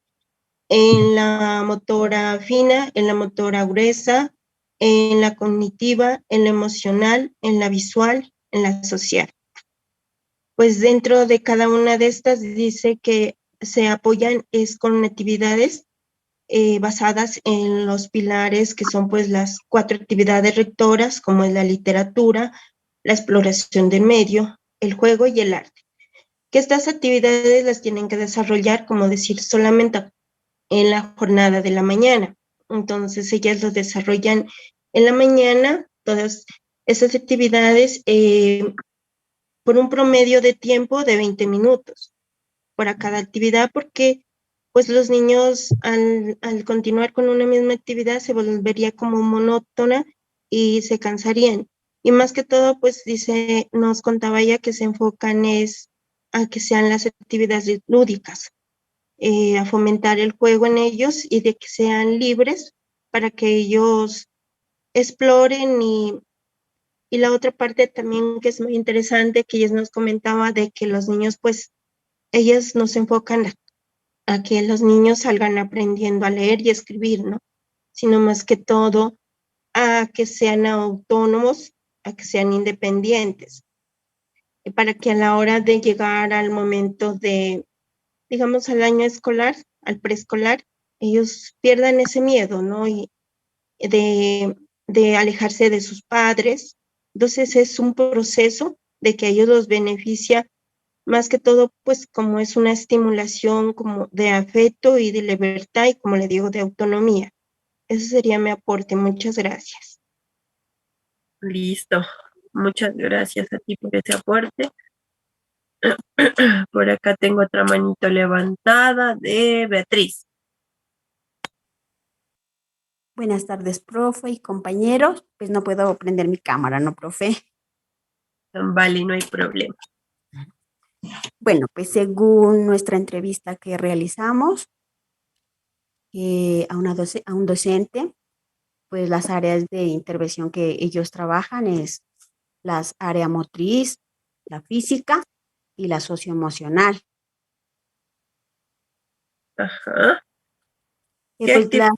En la motora fina, en la motora gruesa, en la cognitiva, en la emocional, en la visual, en la social. Pues dentro de cada una de estas dice que se apoyan es con actividades basadas en los pilares que son pues las 4 actividades rectoras, como es la literatura, la exploración del medio, el juego y el arte. Que estas actividades las tienen que desarrollar, como decir, solamente en la jornada de la mañana. Entonces ellas lo desarrollan en la mañana, todas esas actividades, por un promedio de tiempo de 20 minutos para cada actividad, porque pues los niños al continuar con una misma actividad se volvería como monótona y se cansarían. Y más que todo, pues dice, nos contaba ella que se enfocan es a que sean las actividades lúdicas, a fomentar el juego en ellos y de que sean libres para que ellos exploren y la otra parte también que es muy interesante que ella nos comentaba de que los niños pues ellas nos enfocan a que los niños salgan aprendiendo a leer y escribir, ¿no? Sino más que todo a que sean autónomos, a que sean independientes, para que a la hora de llegar al momento de, digamos, al año escolar, al preescolar, ellos pierdan ese miedo, ¿no? Y de alejarse de sus padres. Entonces es un proceso de que a ellos los beneficia más que todo, pues como es una estimulación como de afecto y de libertad y como le digo, de autonomía. Ese sería mi aporte. Muchas gracias. Listo. Muchas gracias a ti por ese aporte. Por acá tengo otra manito levantada de Beatriz. Buenas tardes, profe y compañeros. Pues no puedo prender mi cámara, ¿no, profe? Vale, no hay problema. Bueno, pues según nuestra entrevista que realizamos a un docente, pues las áreas de intervención que ellos trabajan es las áreas motriz, la física y la socioemocional. Ajá. ¿Qué Pues actividad?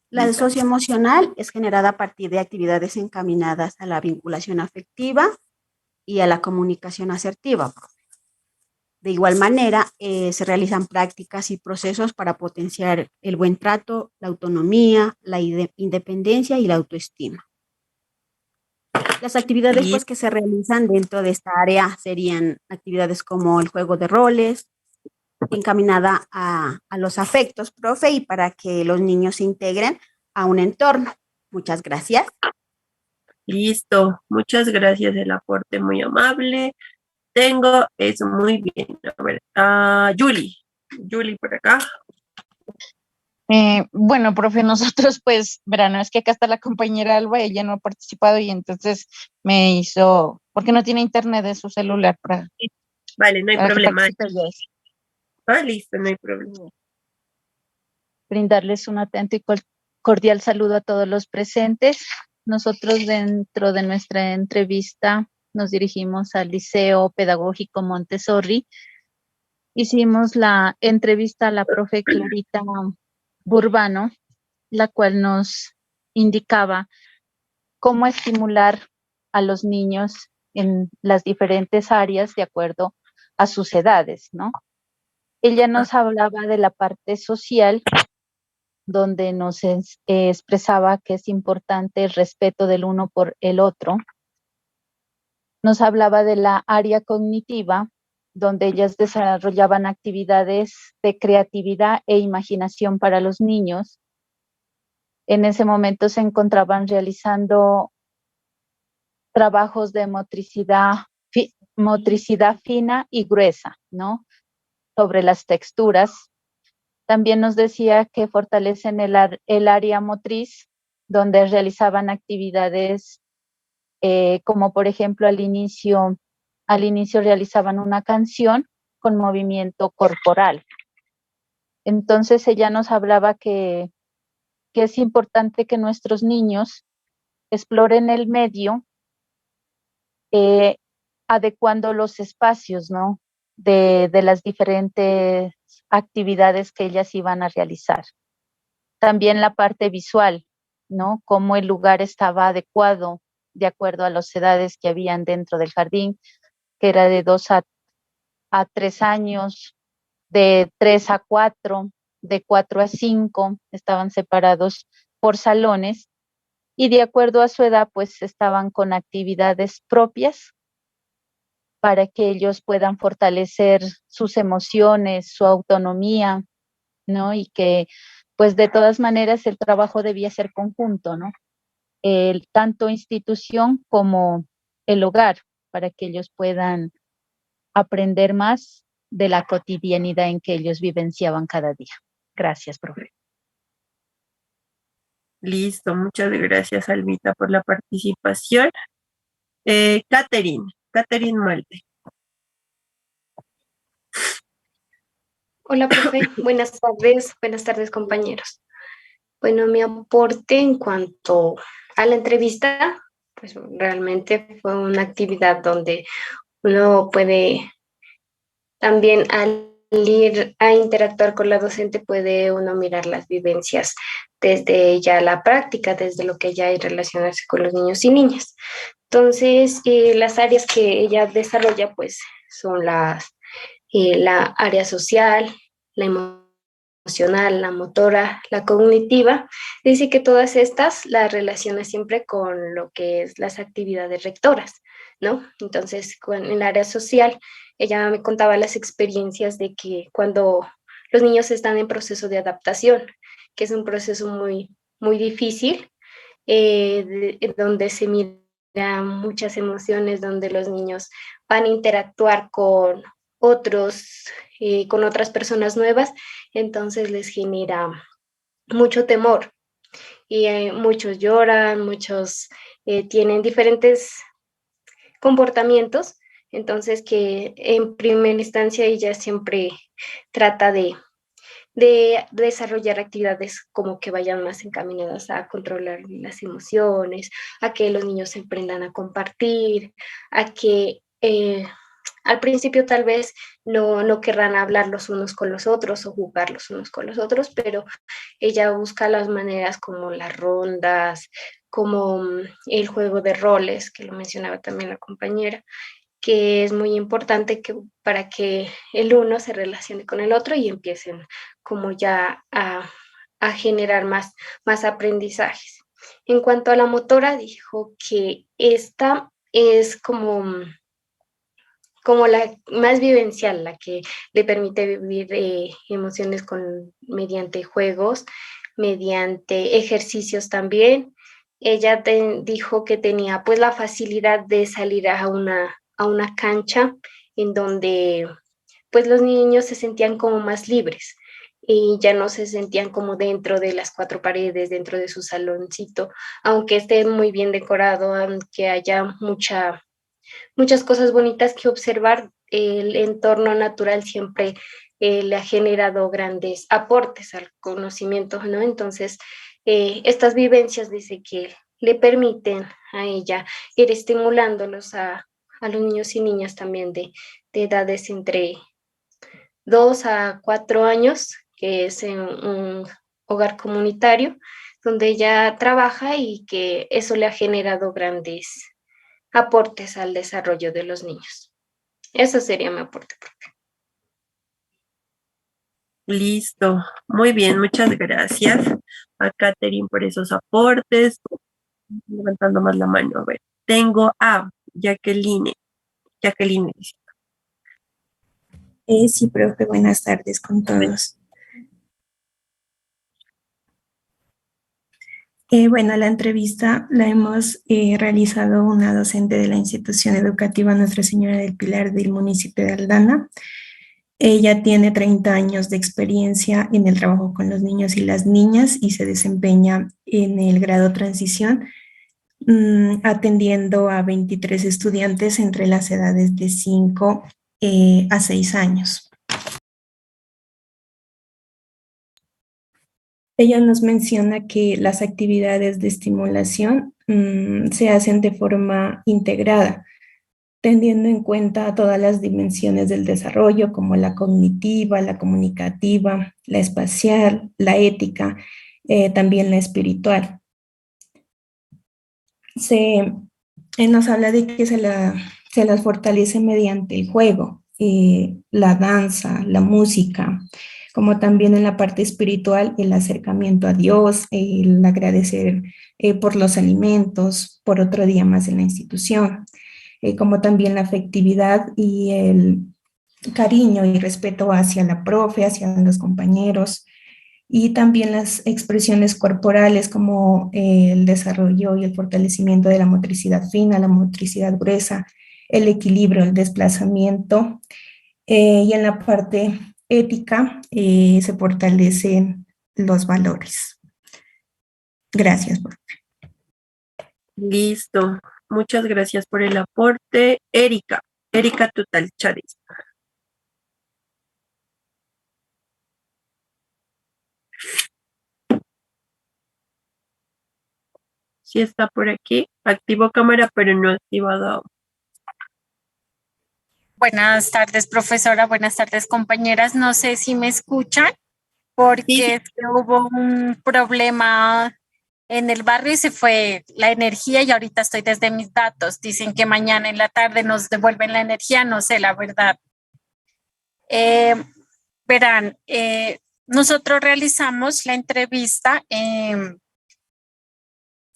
la socioemocional es generada a partir de actividades encaminadas a la vinculación afectiva y a la comunicación asertiva. De igual manera, se realizan prácticas y procesos para potenciar el buen trato, la autonomía, la independencia y la autoestima. Las actividades pues, que se realizan dentro de esta área serían actividades como el juego de roles, encaminada a los afectos, profe, y para que los niños se integren a un entorno. Muchas gracias. Listo. Muchas gracias, el aporte muy amable. Tengo eso muy bien. A ver, Julie. Julie por acá. Bueno, profe, nosotros pues, verán, es que acá está la compañera Alba, ella no ha participado y entonces me hizo, porque no tiene internet de su celular Vale, no hay para que problema. participe ella. Listo, no hay problema. Brindarles un atento y cordial saludo a todos los presentes. Nosotros dentro de nuestra entrevista nos dirigimos al Liceo Pedagógico Montessori. Hicimos la entrevista a la profe Clarita Burbano, la cual nos indicaba cómo estimular a los niños en las diferentes áreas de acuerdo a sus edades, ¿no? Ella nos hablaba de la parte social, donde nos expresaba que es importante el respeto del uno por el otro. Nos hablaba de la área cognitiva, donde ellas desarrollaban actividades de creatividad e imaginación para los niños. En ese momento se encontraban realizando trabajos de motricidad fina y gruesa, ¿no? Sobre las texturas. También nos decía que fortalecen el área motriz, donde realizaban actividades como por ejemplo al inicio realizaban una canción con movimiento corporal. Entonces ella nos hablaba que es importante que nuestros niños exploren el medio, adecuando los espacios, ¿no? De las diferentes actividades que ellas iban a realizar. También la parte visual, ¿no? Cómo el lugar estaba adecuado de acuerdo a las edades que habían dentro del jardín, que era de 2 a 3 años, de 3 a 4, de 4 a 5, estaban separados por salones y de acuerdo a su edad, pues estaban con actividades propias para que ellos puedan fortalecer sus emociones, su autonomía, ¿no? Y que, pues de todas maneras, el trabajo debía ser conjunto, ¿no? Tanto institución como el hogar, para que ellos puedan aprender más de la cotidianidad en que ellos vivenciaban cada día. Gracias, profe. Listo, muchas gracias, Alvita, por la participación. Catherine Malte. Hola, profe. Buenas tardes, compañeros. Bueno, mi aporte en cuanto a la entrevista, pues realmente fue una actividad donde uno puede también al ir a interactuar con la docente, puede uno mirar las vivencias desde ya la práctica, desde lo que ya hay relacionarse con los niños y niñas. Entonces, las áreas que ella desarrolla, pues, son la área social, la emocional, la motora, la cognitiva. Dice que todas estas las relaciona siempre con lo que es las actividades rectoras, ¿no? Entonces, en el área social, ella me contaba las experiencias de que cuando los niños están en proceso de adaptación, que es un proceso muy, muy difícil, donde se miran muchas emociones, donde los niños van a interactuar con otros, con otras personas nuevas, entonces les genera mucho temor y muchos lloran, muchos tienen diferentes comportamientos, entonces que en primera instancia ella siempre trata de desarrollar actividades como que vayan más encaminadas a controlar las emociones, a que los niños se aprendan a compartir, a que al principio tal vez no querrán hablar los unos con los otros o jugar los unos con los otros, pero ella busca las maneras como las rondas, como el juego de roles, que lo mencionaba también la compañera, que es muy importante para que el uno se relacione con el otro y empiecen como ya a generar más aprendizajes. En cuanto a la motora, dijo que esta es como la más vivencial, la que le permite vivir emociones mediante juegos, mediante ejercicios también. Ella dijo que tenía pues la facilidad de salir a una cancha en donde pues los niños se sentían como más libres. y ya no se sentían como dentro de las cuatro paredes, dentro de su saloncito, aunque esté muy bien decorado, aunque haya muchas cosas bonitas que observar, el entorno natural siempre le ha generado grandes aportes al conocimiento, ¿no? Entonces, estas vivencias dice que le permiten a ella ir estimulándolos a los niños y niñas también de edades entre 2 a 4 años, que es en un hogar comunitario, donde ella trabaja y que eso le ha generado grandes aportes al desarrollo de los niños. Eso sería mi aporte. Listo. Muy bien, muchas gracias a Catherine por esos aportes. Levantando más la mano. A ver, tengo a Jacqueline. Jacqueline. Sí, profe, buenas tardes con todos. Bueno, la entrevista la hemos realizado una docente de la institución educativa Nuestra Señora del Pilar del municipio de Aldana. Ella tiene 30 años de experiencia en el trabajo con los niños y las niñas y se desempeña en el grado transición, atendiendo a 23 estudiantes entre las edades de 5 a 6 años. Ella nos menciona que las actividades de estimulación se hacen de forma integrada, teniendo en cuenta todas las dimensiones del desarrollo, como la cognitiva, la comunicativa, la espacial, la ética, también la espiritual. Nos habla de que se las fortalece mediante el juego, la danza, la música, como también en la parte espiritual, el acercamiento a Dios, el agradecer por los alimentos, por otro día más en la institución, como también la afectividad y el cariño y respeto hacia la profe, hacia los compañeros, y también las expresiones corporales como el desarrollo y el fortalecimiento de la motricidad fina, la motricidad gruesa, el equilibrio, el desplazamiento, y en la parte ética se fortalecen los valores. Gracias. Listo. Muchas gracias por el aporte. Erika Total Chávez. Sí está por aquí. Activo cámara, pero no activado. Buenas tardes, profesora. Buenas tardes, compañeras. No sé si me escuchan porque hubo un problema en el barrio y se fue la energía y ahorita estoy desde mis datos. Dicen que mañana en la tarde nos devuelven la energía. No sé, la verdad. Verán, nosotros realizamos la entrevista en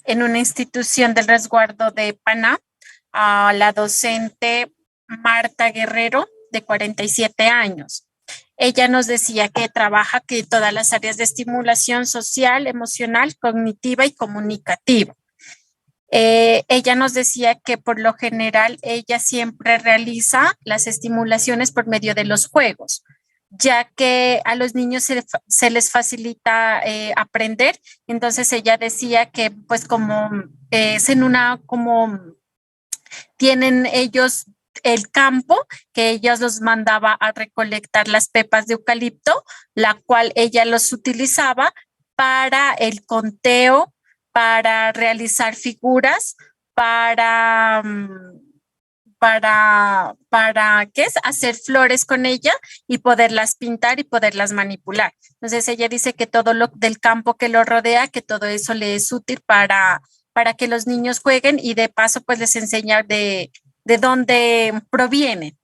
una institución del resguardo de Paná a la docente Marta Guerrero, de 47 años. Ella nos decía que trabaja que todas las áreas de estimulación social, emocional, cognitiva y comunicativa. Ella nos decía que por lo general ella siempre realiza las estimulaciones por medio de los juegos, ya que a los niños se les facilita aprender. Entonces ella decía que pues como es en una, como tienen ellos el campo, que ella los mandaba a recolectar las pepas de eucalipto, la cual ella los utilizaba para el conteo, para realizar figuras, para ¿qué es? Hacer flores con ella y poderlas pintar y poderlas manipular. Entonces ella dice que todo lo del campo que lo rodea, que todo eso le es útil para que los niños jueguen y de paso pues les enseña de dónde provienen.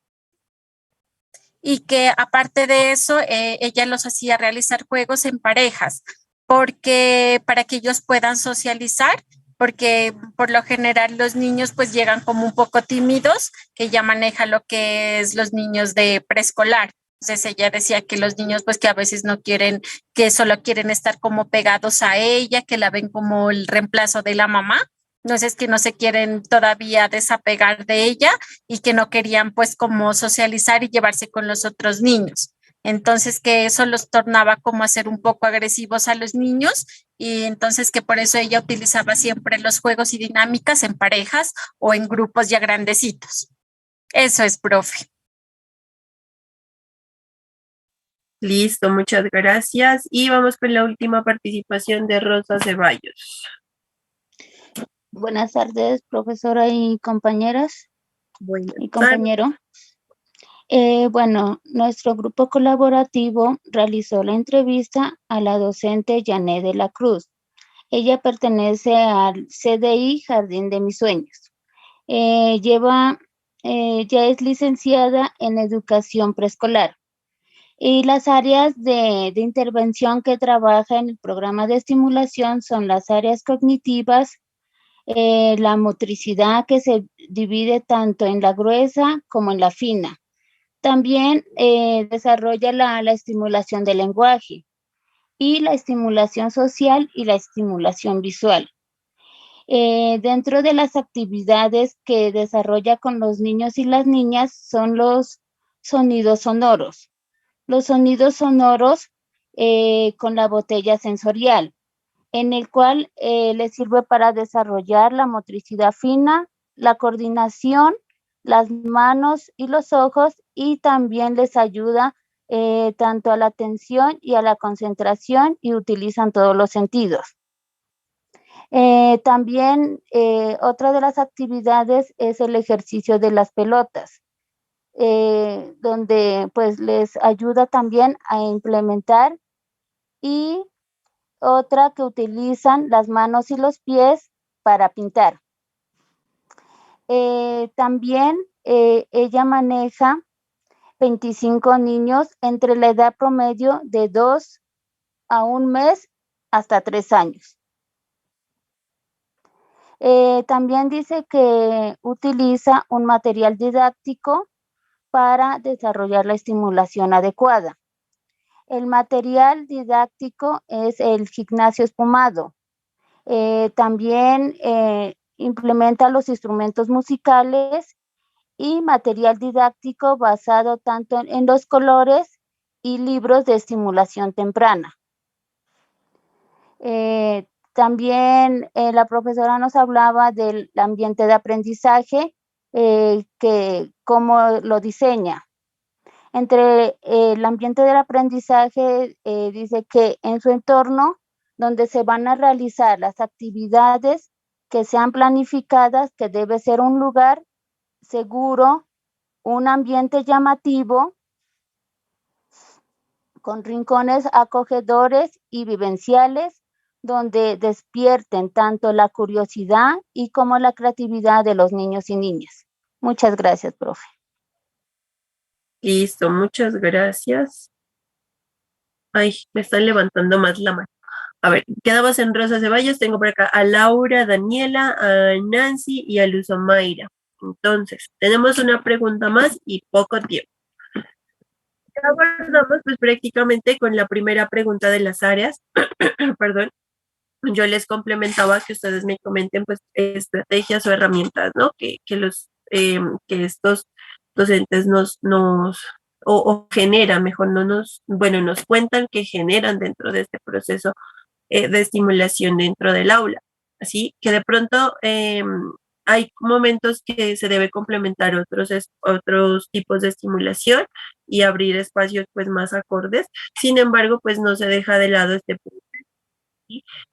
Y que aparte de eso, ella los hacía realizar juegos en parejas, porque para que ellos puedan socializar, porque por lo general los niños pues llegan como un poco tímidos, que ya maneja lo que es los niños de preescolar. Entonces ella decía que los niños pues que a veces no quieren, que solo quieren estar como pegados a ella, que la ven como el reemplazo de la mamá. Entonces que no se quieren todavía desapegar de ella y que no querían pues como socializar y llevarse con los otros niños. Entonces que eso los tornaba como a ser un poco agresivos a los niños y entonces que por eso ella utilizaba siempre los juegos y dinámicas en parejas o en grupos ya grandecitos. Eso es, profe. Listo, muchas gracias. Y vamos con la última participación de Rosa Ceballos. Buenas tardes, profesora y compañeras y compañero. Bueno, nuestro grupo colaborativo realizó la entrevista a la docente Janet de la Cruz. Ella pertenece al CDI Jardín de Mis Sueños. Ya es licenciada en educación preescolar. Y las áreas de intervención que trabaja en el programa de estimulación son las áreas cognitivas, la motricidad que se divide tanto en la gruesa como en la fina. También desarrolla la estimulación del lenguaje y la estimulación social y la estimulación visual. Dentro de las actividades que desarrolla con los niños y las niñas son los sonidos sonoros. Los sonidos sonoros con la botella sensorial, en el cual les sirve para desarrollar la motricidad fina, la coordinación, las manos y los ojos, y también les ayuda tanto a la atención y a la concentración, y utilizan todos los sentidos. También otra de las actividades es el ejercicio de las pelotas, donde pues les ayuda también a implementar, y otra que utilizan las manos y los pies para pintar. También ella maneja 25 niños entre la edad promedio de 2 a 1 mes hasta 3 años. También dice que utiliza un material didáctico para desarrollar la estimulación adecuada. El material didáctico es el gimnasio espumado. También implementa los instrumentos musicales y material didáctico basado tanto en los colores y libros de estimulación temprana. También la profesora nos hablaba del ambiente de aprendizaje, que cómo lo diseña. Entre el ambiente del aprendizaje, dice que en su entorno, donde se van a realizar las actividades que sean planificadas, que debe ser un lugar seguro, un ambiente llamativo, con rincones acogedores y vivenciales, donde despierten tanto la curiosidad y como la creatividad de los niños y niñas. Muchas gracias, profe. Listo, muchas gracias. Ay, me están levantando más la mano. A ver, quedamos en Rosa Ceballos. Tengo por acá a Laura, Daniela, a Nancy y a Luz Omaira. Entonces, tenemos una pregunta más y poco tiempo. Abordamos pues prácticamente con la primera pregunta de las áreas. Perdón. Yo les complementaba que ustedes me comenten pues estrategias o herramientas, ¿no? Que estos docentes o generan, mejor nos cuentan que generan dentro de este proceso de estimulación dentro del aula. Así que de pronto hay momentos que se debe complementar otros tipos de estimulación y abrir espacios pues más acordes. Sin embargo, pues no se deja de lado este punto.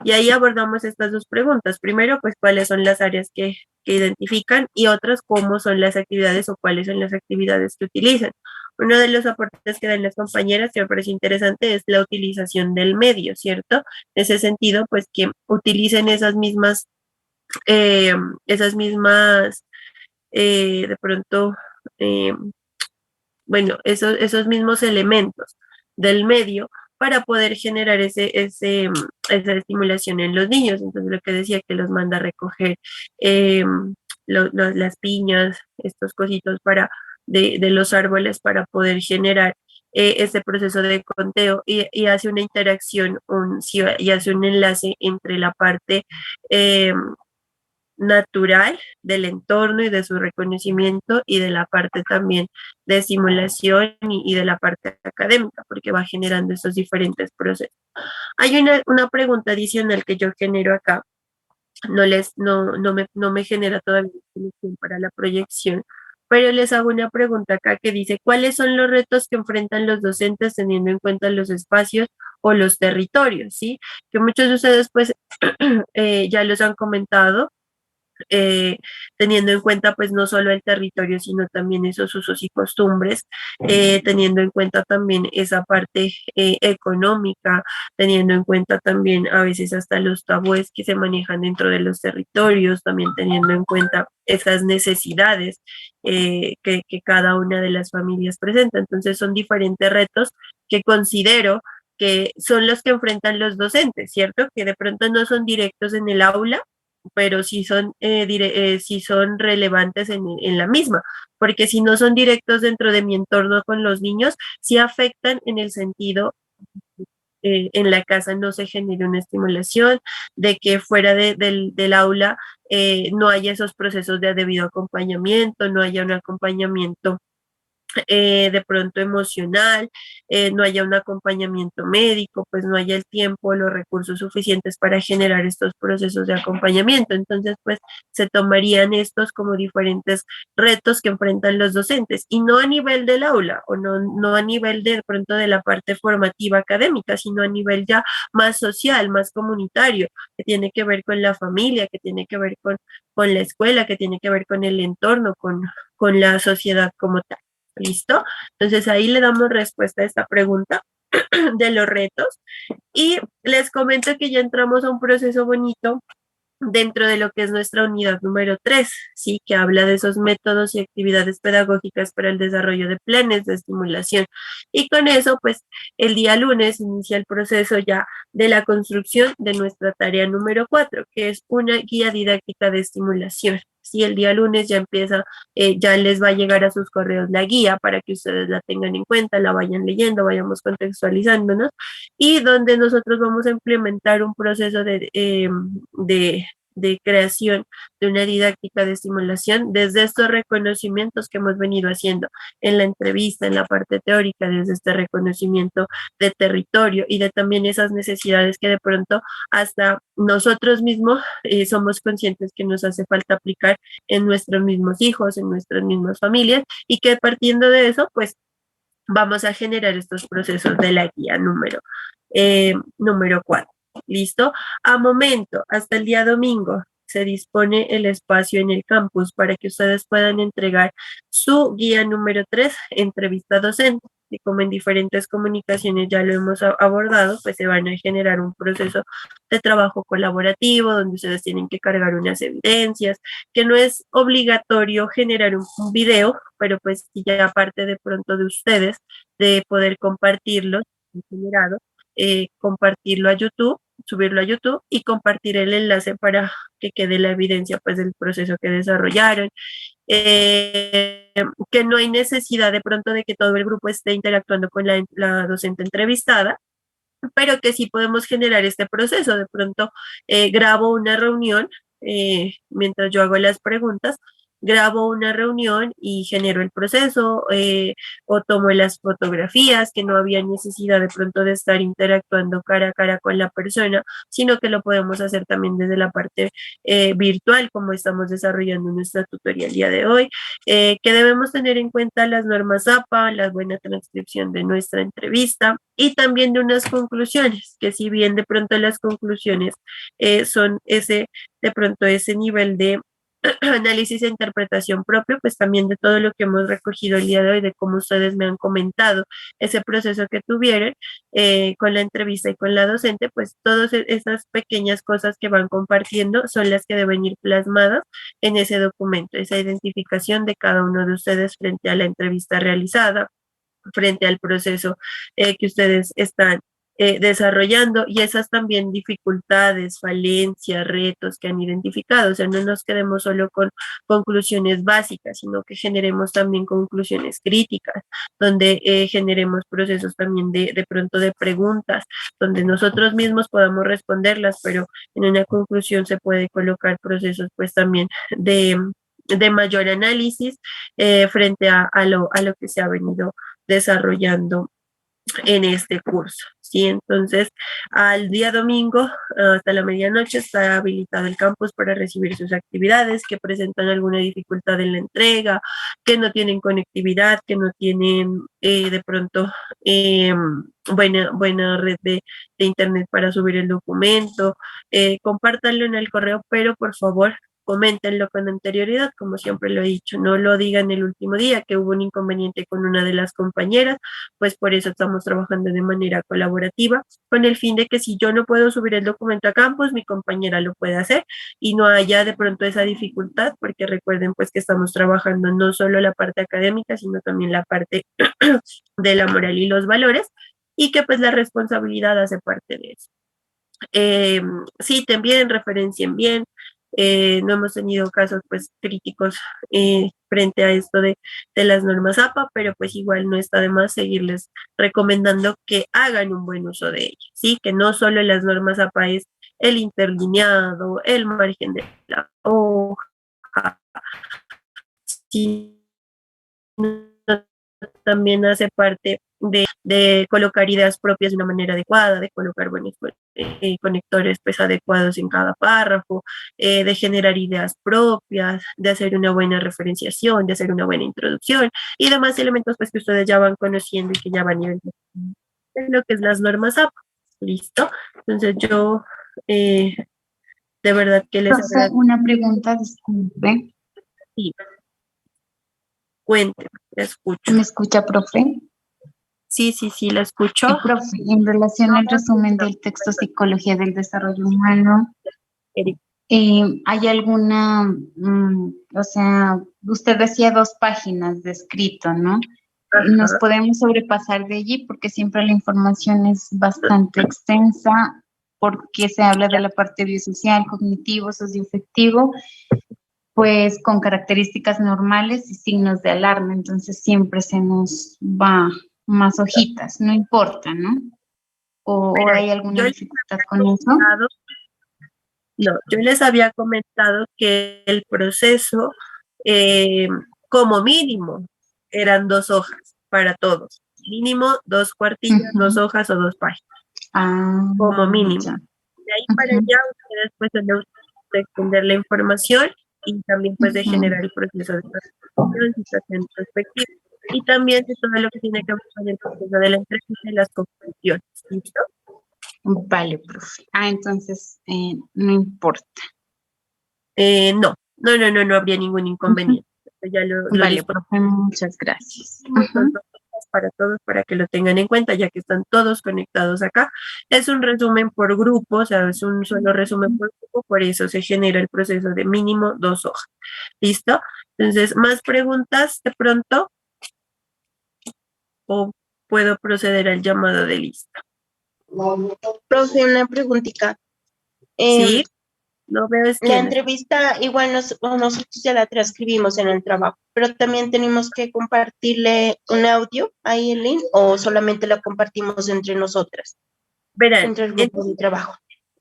Y ahí abordamos estas dos preguntas. Primero, pues cuáles son las áreas que identifican, y otras, cómo son las actividades o cuáles son las actividades que utilizan. Uno de los aportes que dan las compañeras que me parece interesante es la utilización del medio, ¿cierto? En ese sentido, pues que utilicen de pronto, esos mismos elementos del medio para poder generar esa estimulación en los niños. Entonces, lo que decía, que los manda a recoger las piñas, estos cositos de los árboles para poder generar este proceso de conteo, y hace una interacción y hace un enlace entre la parte natural del entorno y de su reconocimiento y de la parte también de simulación y de la parte académica, porque va generando esos diferentes procesos. Hay una pregunta adicional que yo genero acá, no me genera todavía solución para la proyección, pero les hago una pregunta acá que dice, ¿cuáles son los retos que enfrentan los docentes teniendo en cuenta los espacios o los territorios? ¿Sí? Que muchos de ustedes pues ya los han comentado, teniendo en cuenta pues no solo el territorio, sino también esos usos y costumbres, teniendo en cuenta también esa parte económica, teniendo en cuenta también a veces hasta los tabúes que se manejan dentro de los territorios, también teniendo en cuenta esas necesidades que cada una de las familias presenta. Entonces son diferentes retos que considero que son los que enfrentan los docentes, ¿cierto? Que de pronto no son directos en el aula, pero sí son relevantes en la misma, porque si no son directos dentro de mi entorno con los niños, sí afectan en el sentido en la casa no se genere una estimulación, de que fuera del aula no haya esos procesos de debido acompañamiento, no haya un acompañamiento de pronto emocional, no haya un acompañamiento médico, pues no haya el tiempo, los recursos suficientes para generar estos procesos de acompañamiento. Entonces, pues se tomarían estos como diferentes retos que enfrentan los docentes y no a nivel del aula o no a nivel de pronto de la parte formativa académica, sino a nivel ya más social, más comunitario, que tiene que ver con la familia, que tiene que ver con la escuela, que tiene que ver con el entorno, con la sociedad como tal. ¿Listo? Entonces ahí le damos respuesta a esta pregunta de los retos y les comento que ya entramos a un proceso bonito dentro de lo que es nuestra unidad número 3, ¿sí? Que habla de esos métodos y actividades pedagógicas para el desarrollo de planes de estimulación. Y con eso, pues, el día lunes inicia el proceso ya de la construcción de nuestra tarea número 4, que es una guía didáctica de estimulación. Sí, el día lunes ya empieza, ya les va a llegar a sus correos la guía para que ustedes la tengan en cuenta, la vayan leyendo, vayamos contextualizándonos y donde nosotros vamos a implementar un proceso de creación de una didáctica de estimulación desde estos reconocimientos que hemos venido haciendo en la entrevista, en la parte teórica, desde este reconocimiento de territorio y de también esas necesidades que de pronto hasta nosotros mismos somos conscientes que nos hace falta aplicar en nuestros mismos hijos, en nuestras mismas familias y que partiendo de eso, pues vamos a generar estos procesos de la guía número 4. ¿Listo? A momento, hasta el día domingo, se dispone el espacio en el campus para que ustedes puedan entregar su guía número 3, entrevista docente. Y como en diferentes comunicaciones ya lo hemos abordado, pues se van a generar un proceso de trabajo colaborativo donde ustedes tienen que cargar unas evidencias, que no es obligatorio generar un video, pero pues ya aparte de pronto de ustedes, de poder compartirlo, generado, compartirlo a YouTube, subirlo a YouTube y compartir el enlace para que quede la evidencia pues del proceso que desarrollaron. Que no hay necesidad de pronto de que todo el grupo esté interactuando con la docente entrevistada, pero que sí podemos generar este proceso. De pronto grabo una reunión mientras yo hago las preguntas, grabo una reunión y genero el proceso o tomo las fotografías, que no había necesidad de pronto de estar interactuando cara a cara con la persona, sino que lo podemos hacer también desde la parte virtual, como estamos desarrollando nuestra tutoría el día de hoy, que debemos tener en cuenta las normas APA, la buena transcripción de nuestra entrevista y también de unas conclusiones, que si bien de pronto las conclusiones son de pronto ese nivel de análisis e interpretación propio, pues también de todo lo que hemos recogido el día de hoy, de cómo ustedes me han comentado ese proceso que tuvieron con la entrevista y con la docente, pues todas esas pequeñas cosas que van compartiendo son las que deben ir plasmadas en ese documento, esa identificación de cada uno de ustedes frente a la entrevista realizada, frente al proceso que ustedes están desarrollando, y esas también dificultades, falencias, retos que han identificado. O sea, no nos quedemos solo con conclusiones básicas, sino que generemos también conclusiones críticas, donde generemos procesos también de pronto de preguntas, donde nosotros mismos podamos responderlas, pero en una conclusión se puede colocar procesos pues también de mayor análisis frente a lo que se ha venido desarrollando en este curso, ¿sí? Entonces, al día domingo, hasta la medianoche, está habilitado el campus para recibir sus actividades que presentan alguna dificultad en la entrega, que no tienen conectividad, que no tienen de pronto buena red de internet para subir el documento. Compártanlo en el correo, pero por favor, coméntenlo con anterioridad, como siempre lo he dicho, no lo digan el último día que hubo un inconveniente con una de las compañeras, pues por eso estamos trabajando de manera colaborativa, con el fin de que si yo no puedo subir el documento a campus, mi compañera lo puede hacer y no haya de pronto esa dificultad, porque recuerden pues que estamos trabajando no solo la parte académica, sino también la parte de la moral y los valores, y que pues la responsabilidad hace parte de eso. Citen bien, referencien bien. No hemos tenido casos pues críticos frente a esto de las normas APA, pero pues igual no está de más seguirles recomendando que hagan un buen uso de ellas, ¿sí? Que no solo las normas APA es el interlineado, el margen de la hoja, sino también hace parte de colocar ideas propias de una manera adecuada, de colocar buenos conectores pues adecuados en cada párrafo, de generar ideas propias, de hacer una buena referenciación, de hacer una buena introducción y demás elementos pues que ustedes ya van conociendo y que ya van identificando en lo que es las normas APA. ¿Listo? Entonces yo de verdad que les agradezco. Una pregunta, disculpe. Sí. Cuénteme, la escucho. ¿Me escucha, profe? Sí, la escucho. Profe, en relación al resumen del texto Psicología del Desarrollo Humano, ¿hay alguna, o sea, usted decía 2 páginas de escrito, ¿no? ¿Nos podemos sobrepasar de allí? Porque siempre la información es bastante extensa, porque se habla de la parte biosocial, cognitivo, socioafectivo, pues con características normales y signos de alarma, entonces siempre se nos va más hojitas, no importa, ¿no? ¿O hay alguna dificultad con eso? No, yo les había comentado que el proceso, como mínimo, eran 2 hojas para todos. Mínimo 2 cuartillas, 2 hojas o 2 páginas. Como mínimo. De ahí para allá, ustedes pues de extender la información y también pues de generar el proceso de situación perspectiva. Y también de todo lo que tiene que ver con el proceso de la entrevista y las conclusiones. ¿Listo? Vale, profe. Entonces no importa. No habría ningún inconveniente. Ya vale, profe, muchas gracias. Para todos, para que lo tengan en cuenta, ya que están todos conectados acá. Es un resumen por grupo, o sea, es un solo resumen por grupo, por eso se genera el proceso de mínimo 2 hojas. ¿Listo? Entonces, ¿más preguntas de pronto? ¿O puedo proceder al llamado de lista? Profe, una preguntita. Sí, no veo la entrevista igual nosotros ya la transcribimos en el trabajo, pero también tenemos que compartirle un audio ahí en link o solamente la compartimos entre nosotras. Verán, entre el grupo de trabajo.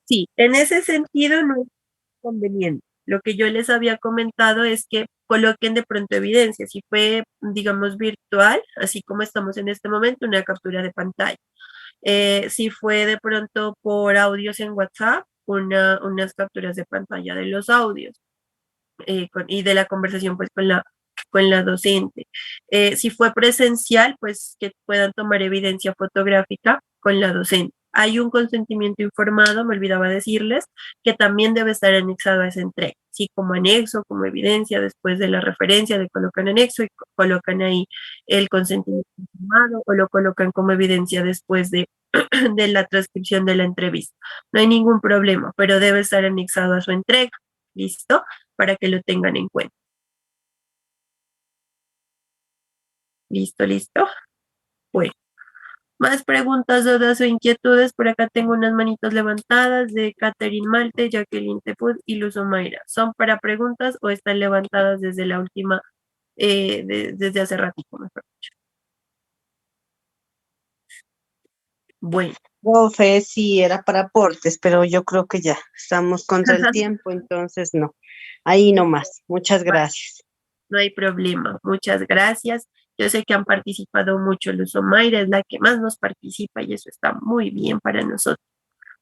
Sí, en ese sentido no es conveniente. Lo que yo les había comentado es que coloquen de pronto evidencia, si fue, digamos, virtual, así como estamos en este momento, una captura de pantalla. Si fue de pronto por audios en WhatsApp, unas capturas de pantalla de los audios y de la conversación pues con la docente. Si fue presencial, pues que puedan tomar evidencia fotográfica con la docente. Hay un consentimiento informado, me olvidaba decirles, que también debe estar anexado a esa entrega, ¿sí? Como anexo, como evidencia, después de la referencia, le colocan anexo y colocan ahí el consentimiento informado o lo colocan como evidencia después de la transcripción de la entrevista. No hay ningún problema, pero debe estar anexado a su entrega, ¿listo? Para que lo tengan en cuenta. ¿Listo? Bueno. Más preguntas, dudas o inquietudes. Por acá tengo unas manitos levantadas de Catherine Malte, Jacqueline Tepud y Luz Omaira. ¿Son para preguntas o están levantadas desde la última, desde hace ratito, mejor dicho? Bueno. Profe, sí, era para aportes, pero yo creo que ya estamos contra el tiempo, entonces no. Ahí nomás. Muchas gracias. No hay problema. Muchas gracias. Yo sé que han participado mucho. Luz Omaira es la que más nos participa y eso está muy bien para nosotros,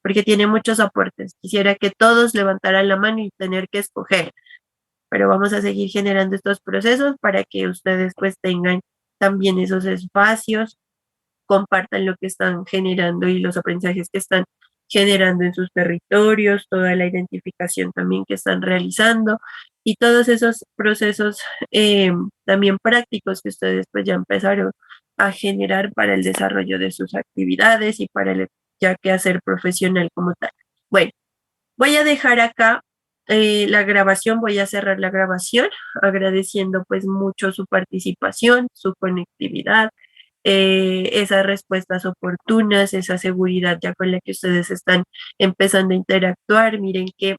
porque tiene muchos aportes. Quisiera que todos levantaran la mano y tener que escoger, pero vamos a seguir generando estos procesos para que ustedes pues tengan también esos espacios, compartan lo que están generando y los aprendizajes que están generando en sus territorios, toda la identificación también que están realizando y todos esos procesos también prácticos que ustedes pues ya empezaron a generar para el desarrollo de sus actividades y para el ya que hacer profesional como tal. Bueno, voy a dejar acá la grabación, voy a cerrar la grabación agradeciendo pues mucho su participación, su conectividad, esas respuestas oportunas, esa seguridad ya con la que ustedes están empezando a interactuar. Miren que